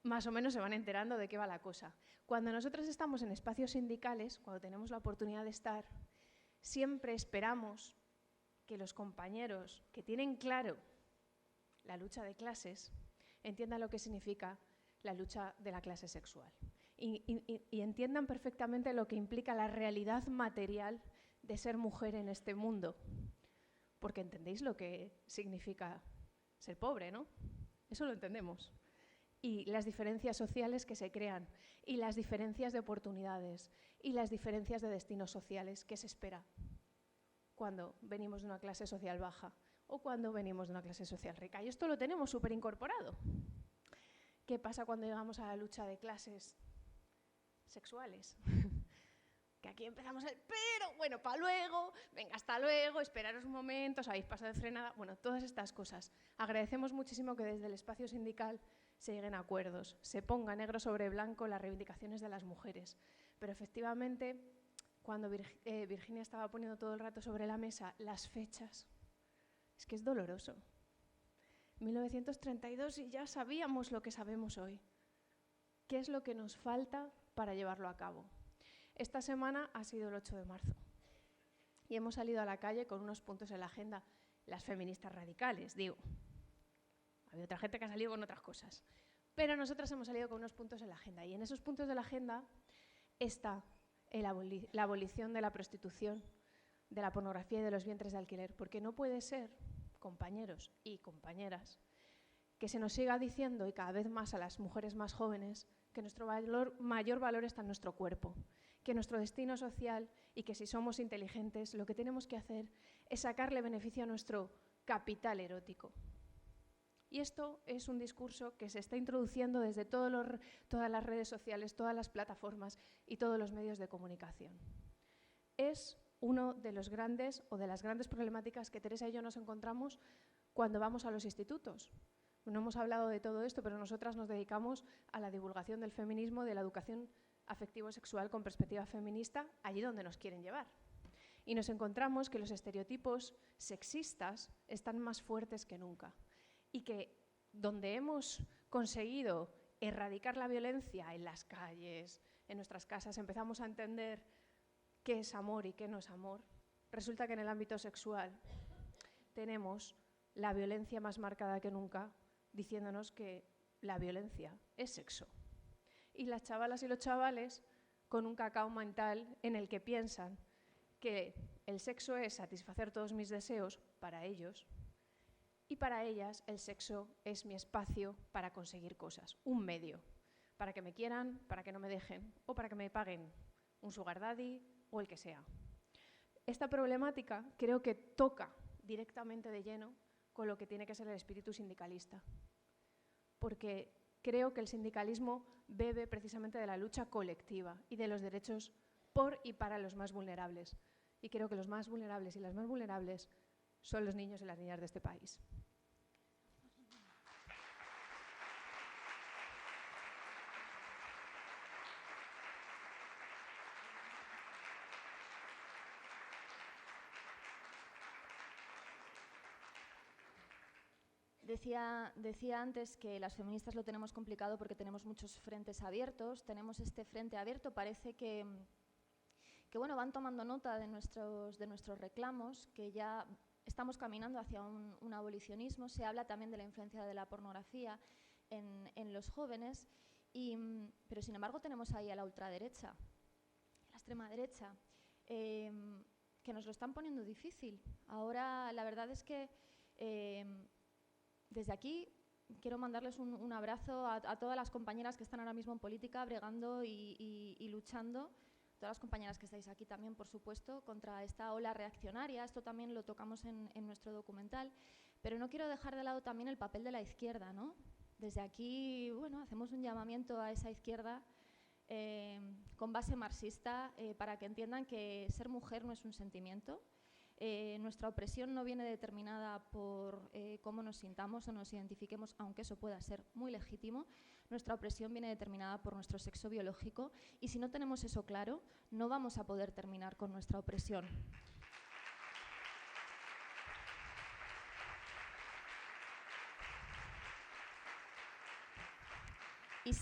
más o menos se van enterando de qué va la cosa. Cuando nosotros estamos en espacios sindicales, cuando tenemos la oportunidad de estar, siempre esperamos que los compañeros que tienen claro la lucha de clases entiendan lo que significa la lucha de la clase sexual y entiendan perfectamente lo que implica la realidad material de ser mujer en este mundo. Porque entendéis lo que significa ser pobre, ¿no? Eso lo entendemos. Y las diferencias sociales que se crean, y las diferencias de oportunidades, y las diferencias de destinos sociales que se espera cuando venimos de una clase social baja o cuando venimos de una clase social rica. Y esto lo tenemos súper incorporado. ¿Qué pasa cuando llegamos a la lucha de clases sexuales? Que aquí empezamos el pero, bueno, para luego, venga, hasta luego, esperaros un momento, os habéis pasado de frenada, bueno, todas estas cosas. Agradecemos muchísimo que desde el espacio sindical se lleguen a acuerdos, se ponga negro sobre blanco las reivindicaciones de las mujeres. Pero efectivamente, cuando Virginia estaba poniendo todo el rato sobre la mesa las fechas, es que es doloroso. 1932 y ya sabíamos lo que sabemos hoy. ¿Qué es lo que nos falta para llevarlo a cabo? Esta semana ha sido el 8 de marzo y hemos salido a la calle con unos puntos en la agenda, las feministas radicales, digo. Había otra gente que ha salido con otras cosas, pero nosotras hemos salido con unos puntos en la agenda y en esos puntos de la agenda está la abolición de la prostitución, de la pornografía y de los vientres de alquiler, porque no puede ser, compañeros y compañeras, que se nos siga diciendo, y cada vez más a las mujeres más jóvenes, que nuestro mayor valor está en nuestro cuerpo, que nuestro destino social y que si somos inteligentes lo que tenemos que hacer es sacarle beneficio a nuestro capital erótico. Y esto es un discurso que se está introduciendo desde todas las redes sociales, todas las plataformas y todos los medios de comunicación. Es uno de los grandes o de las grandes problemáticas que Teresa y yo nos encontramos cuando vamos a los institutos. No hemos hablado de todo esto, pero nosotras nos dedicamos a la divulgación del feminismo, de la educación afectivo-sexual con perspectiva feminista, allí donde nos quieren llevar. Y nos encontramos que los estereotipos sexistas están más fuertes que nunca y que donde hemos conseguido erradicar la violencia en las calles, en nuestras casas, empezamos a entender qué es amor y qué no es amor. Resulta que en el ámbito sexual tenemos la violencia más marcada que nunca, diciéndonos que la violencia es sexo. Y las chavalas y los chavales con un cacao mental en el que piensan que el sexo es satisfacer todos mis deseos para ellos y para ellas el sexo es mi espacio para conseguir cosas, un medio, para que me quieran, para que no me dejen o para que me paguen un sugar daddy o el que sea. Esta problemática creo que toca directamente de lleno con lo que tiene que ser el espíritu sindicalista, porque creo que el sindicalismo bebe precisamente de la lucha colectiva y de los derechos por y para los más vulnerables. Y creo que los más vulnerables y las más vulnerables son los niños y las niñas de este país. Decía antes que las feministas lo tenemos complicado porque tenemos muchos frentes abiertos. Tenemos este frente abierto, parece que bueno, van tomando nota de nuestros reclamos, que ya estamos caminando hacia un abolicionismo. Se habla también de la influencia de la pornografía en los jóvenes, pero sin embargo tenemos ahí a la ultraderecha, a la extrema derecha, que nos lo están poniendo difícil. Ahora la verdad es que desde aquí quiero mandarles un abrazo a todas las compañeras que están ahora mismo en política, bregando y luchando. Todas las compañeras que estáis aquí también, por supuesto, contra esta ola reaccionaria. Esto también lo tocamos en nuestro documental. Pero no quiero dejar de lado también el papel de la izquierda, ¿no? Desde aquí, bueno, hacemos un llamamiento a esa izquierda con base marxista para que entiendan que ser mujer no es un sentimiento. Nuestra opresión no viene determinada por cómo nos sintamos o nos identifiquemos, aunque eso pueda ser muy legítimo. Nuestra opresión viene determinada por nuestro sexo biológico y si no tenemos eso claro, no vamos a poder terminar con nuestra opresión. Y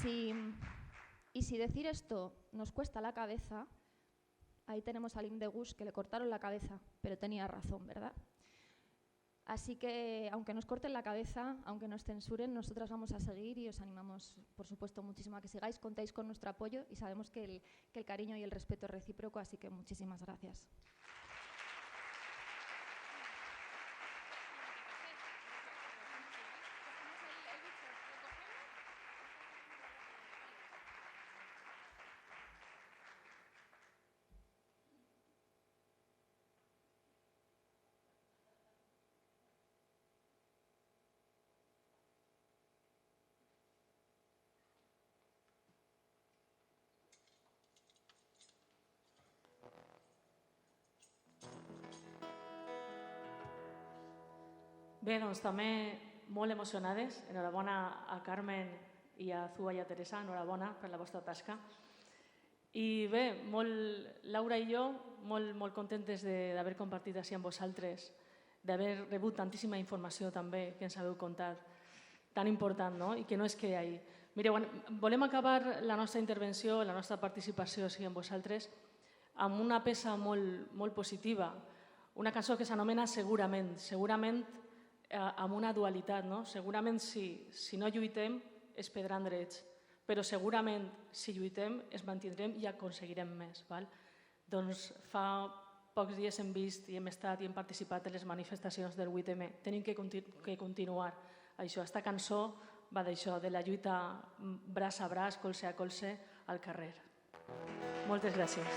si decir esto nos cuesta la cabeza, ahí tenemos a Lim de Gush, que le cortaron la cabeza, pero tenía razón, ¿verdad? Así que, aunque nos corten la cabeza, aunque nos censuren, nosotras vamos a seguir y os animamos, por supuesto, muchísimo a que sigáis. Contáis con nuestro apoyo y sabemos que el cariño y el respeto es recíproco, así que muchísimas gracias. Bé, doncs també molt emocionades. Enhorabona a Carmen i a Zua i a Teresa, enhorabona per la vostra tasca. I bé, Laura i jo molt contentes d'haver compartit així amb vosaltres, d'haver rebut tantíssima informació també que ens haveu contat, tan important, no? I que no es quedi ahí. Mireu, volem acabar la nostra intervenció, la nostra participació així amb vosaltres, amb una peça molt positiva, una cançó que s'anomena Segurament, segurament amb una dualitat, no? Segurament si no lluitem es perdran drets, però segurament si lluitem es mantindrem i aconseguirem més. Doncs fa pocs dies hem vist i hem estat i hem participat en les manifestacions del 8M. Tenim que continuar això. Aquesta cançó va d'això, de la lluita braç a braç, colze a colze, al carrer. Moltes gràcies.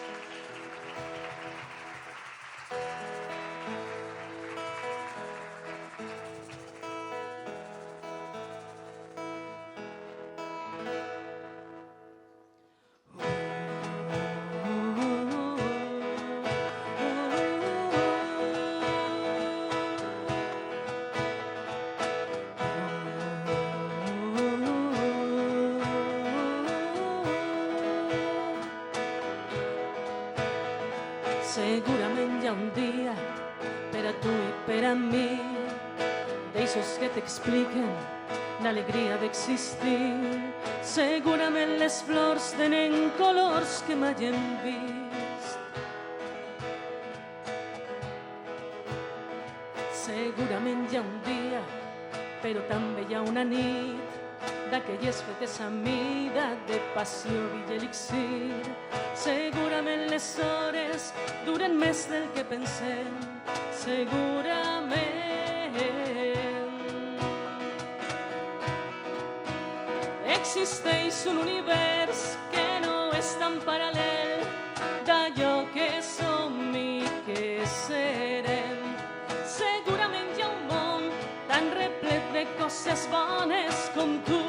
Segurament hi ha un dia per a tu i per a mi, d'eixos que t'expliquen l'alegria d'existir. Segurament les flors tenen colors que mai hem vist. Segurament hi ha un dia, però també hi ha una nit, d'aquelles fetes a mida de passió i elixir. Segurament les hores duren més del que pensem, segurament. Existeix un univers que no és tan paral·lel d'allò que som i que serem. Segurament hi ha un món tan replet de coses bones com tu.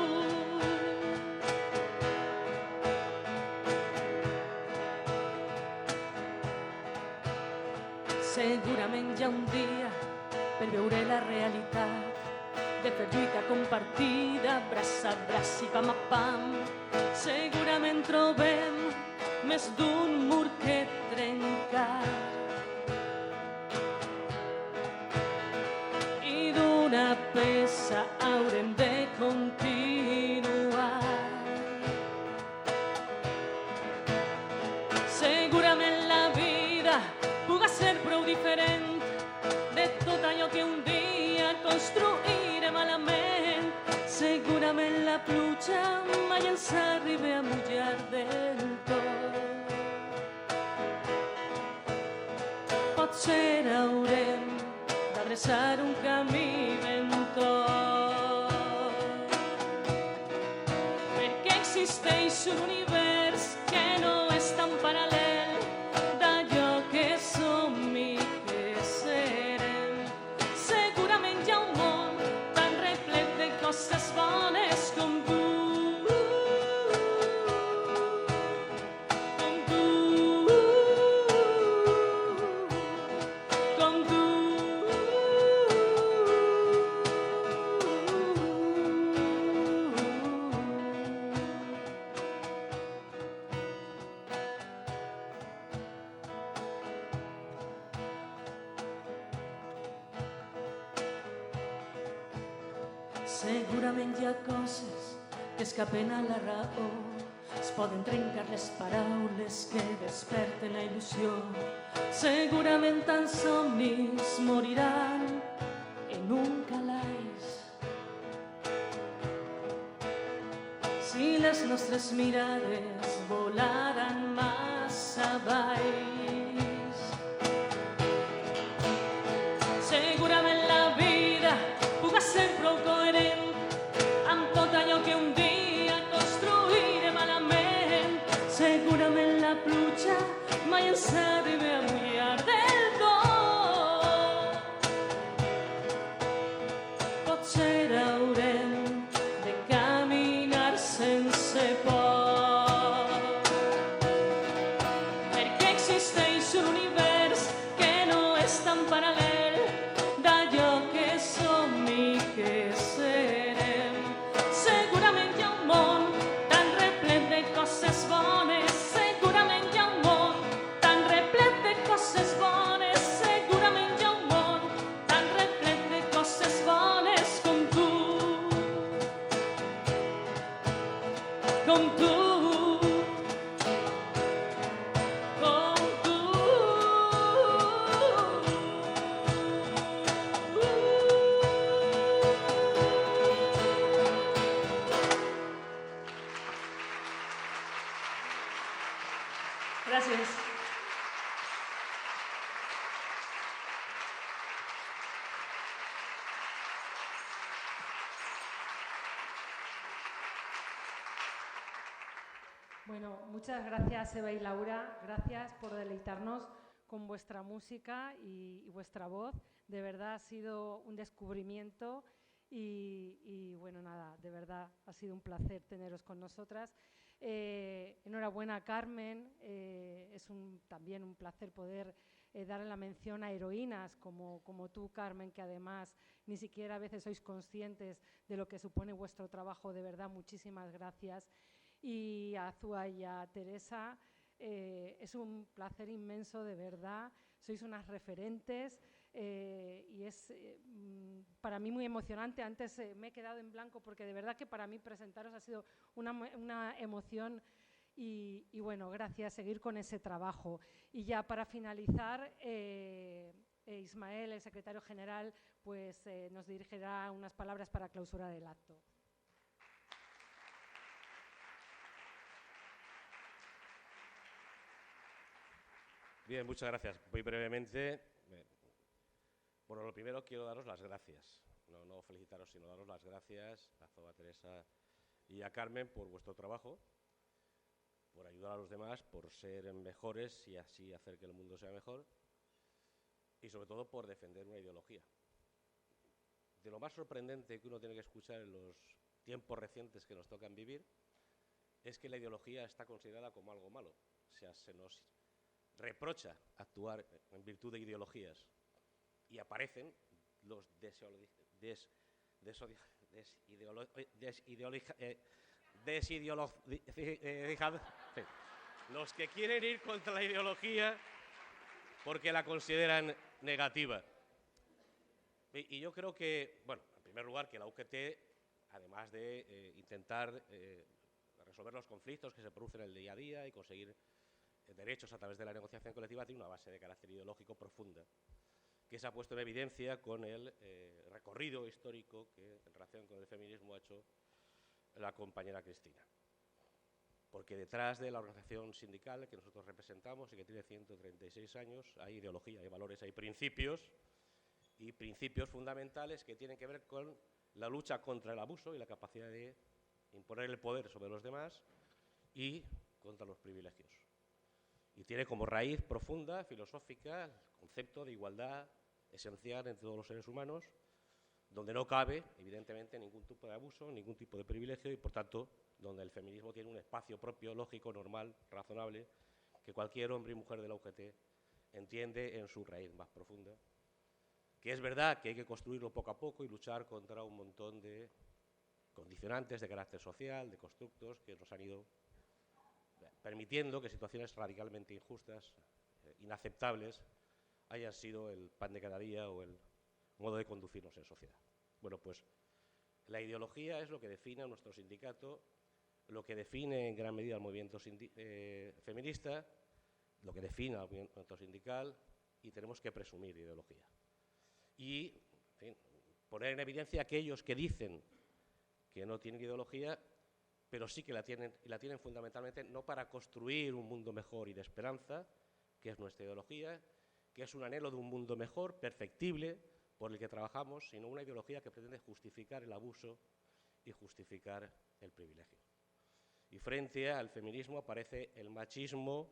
Segurament hi ha un dia per veure la realitat, de fer lluita compartida, braç a braç i pam a pam. Segurament trobem més d'un mur que trencar i d'una peça haurem de continuar. Segurament la vida puga ser prou diferent de tot allò que un dia construirem a la ment. Segurament la pluja mai ens arriba a mullar del tot. Potser haurem d'adreçar un camí ventós. existeix un univers que no és tan paral·lel d'allò que som i que serem. Segurament hi ha un món tan replet de coses bones com tu. Segurament hi ha coses que escapen a la raó. Es poden trencar les paraules que desperten la il·lusió. Segurament tants somnis moriran en un calaix. Si les nostres mirades volaran massa baix. Segurament la vida puga ser prou coherent amb tot allò que un dia construirem a la ment. Segurament la pluja mai ens arriba a mullar del tot. Potser haurem de caminar sense por, perquè existeix un univers que no és tan paral·lel d'allò que som i que serem. Segurament hi ha un món tan replet de coses bones. Segurament hi ha un món tan replet de coses bones. Segurament hi ha un món tan replet de coses bones com tu. Com tu. Com tu. Gràcies. Bueno, muchas gracias Eva y Laura, gracias por deleitarnos con vuestra música y vuestra voz. De verdad ha sido un descubrimiento y bueno, nada, de verdad ha sido un placer teneros con nosotras. Enhorabuena Carmen, es también un placer poder darle la mención a heroínas como tú, Carmen, que además ni siquiera a veces sois conscientes de lo que supone vuestro trabajo. De verdad, muchísimas gracias. Y a Azúa y a Teresa, es un placer inmenso, de verdad. Sois unas referentes y es para mí muy emocionante. Antes me he quedado en blanco porque de verdad que para mí presentaros ha sido una emoción y bueno, gracias, seguir con ese trabajo. Y ya para finalizar, Ismael, el secretario general, pues nos dirigirá unas palabras para clausurar el acto. Bien, muchas gracias. Muy brevemente, bueno, lo primero quiero daros las gracias. No felicitaros, sino daros las gracias a Zoa, Teresa y a Carmen por vuestro trabajo, por ayudar a los demás, por ser mejores y así hacer que el mundo sea mejor y sobre todo por defender una ideología. De lo más sorprendente que uno tiene que escuchar en los tiempos recientes que nos tocan vivir es que la ideología está considerada como algo malo. O sea, se nos reprocha actuar en virtud de ideologías y aparecen los los que quieren ir contra la ideología porque la consideran negativa. Y yo creo que, bueno, en primer lugar, que la UGT, además de intentar resolver los conflictos que se producen en el día a día y conseguir derechos a través de la negociación colectiva, tiene una base de carácter ideológico profunda, que se ha puesto en evidencia con el recorrido histórico que en relación con el feminismo ha hecho la compañera Cristina. Porque detrás de la organización sindical que nosotros representamos y que tiene 136 años, hay ideología, hay valores, hay principios y principios fundamentales que tienen que ver con la lucha contra el abuso y la capacidad de imponer el poder sobre los demás, y contra los privilegios. Y tiene como raíz profunda, filosófica, el concepto de igualdad esencial entre todos los seres humanos, donde no cabe, evidentemente, ningún tipo de abuso, ningún tipo de privilegio y, por tanto, donde el feminismo tiene un espacio propio, lógico, normal, razonable, que cualquier hombre y mujer de la UGT entiende en su raíz más profunda. Que es verdad que hay que construirlo poco a poco y luchar contra un montón de condicionantes de carácter social, de constructos que nos han ido permitiendo que situaciones radicalmente injustas, inaceptables, hayan sido el pan de cada día o el modo de conducirnos en sociedad. Bueno, pues la ideología es lo que define a nuestro sindicato, lo que define en gran medida al movimiento feminista, lo que define al movimiento sindical, y tenemos que presumir ideología. Y, en fin, poner en evidencia a aquellos que dicen que no tienen ideología, pero sí que la tienen, y la tienen fundamentalmente no para construir un mundo mejor y de esperanza, que es nuestra ideología, que es un anhelo de un mundo mejor, perfectible, por el que trabajamos, sino una ideología que pretende justificar el abuso y justificar el privilegio. Y frente al feminismo aparece el machismo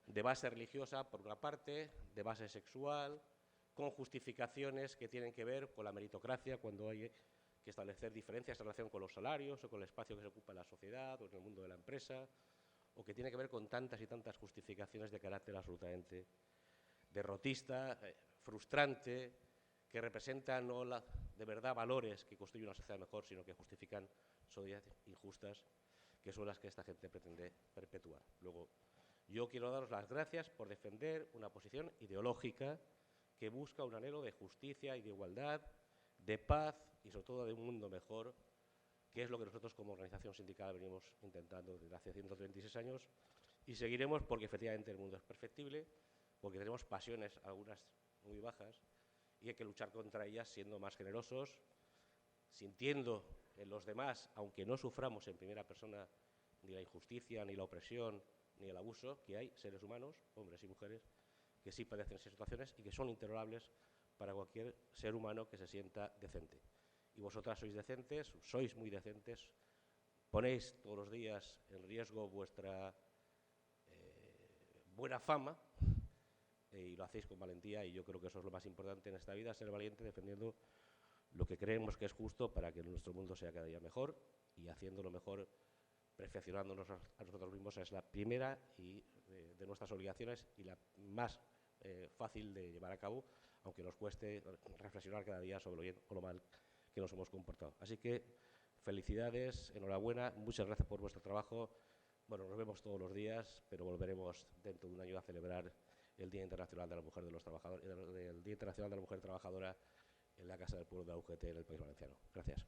de base religiosa, por una parte, de base sexual, con justificaciones que tienen que ver con la meritocracia, cuando hay que establecer diferencias en relación con los salarios o con el espacio que se ocupa en la sociedad o en el mundo de la empresa, o que tiene que ver con tantas y tantas justificaciones de carácter absolutamente derrotista, frustrante, que representan no de verdad valores que construyen una sociedad mejor, sino que justifican sociedades injustas, que son las que esta gente pretende perpetuar. Luego, yo quiero daros las gracias por defender una posición ideológica que busca un anhelo de justicia y de igualdad, de paz y sobre todo de un mundo mejor, que es lo que nosotros como organización sindical venimos intentando desde hace 136 años y seguiremos, porque efectivamente el mundo es perfectible, porque tenemos pasiones, algunas muy bajas, y hay que luchar contra ellas siendo más generosos, sintiendo en los demás, aunque no suframos en primera persona ni la injusticia, ni la opresión, ni el abuso, que hay seres humanos, hombres y mujeres, que sí padecen esas situaciones y que son intolerables para cualquier ser humano que se sienta decente. Y vosotras sois decentes, sois muy decentes, ponéis todos los días en riesgo vuestra buena fama, y lo hacéis con valentía, y yo creo que eso es lo más importante en esta vida, ser valiente defendiendo lo que creemos que es justo para que nuestro mundo sea cada día mejor, y haciéndolo mejor, perfeccionándonos a nosotros mismos, es la primera de nuestras obligaciones y la más fácil de llevar a cabo, aunque nos cueste reflexionar cada día sobre lo bien o lo mal que nos hemos comportado. Así que felicidades, enhorabuena, muchas gracias por vuestro trabajo. Bueno, nos vemos todos los días, pero volveremos dentro de un año a celebrar el Día Internacional de la Mujer de los Trabajadores, el Día Internacional de la Mujer Trabajadora en la Casa del Pueblo de la UGT en el País Valenciano. Gracias.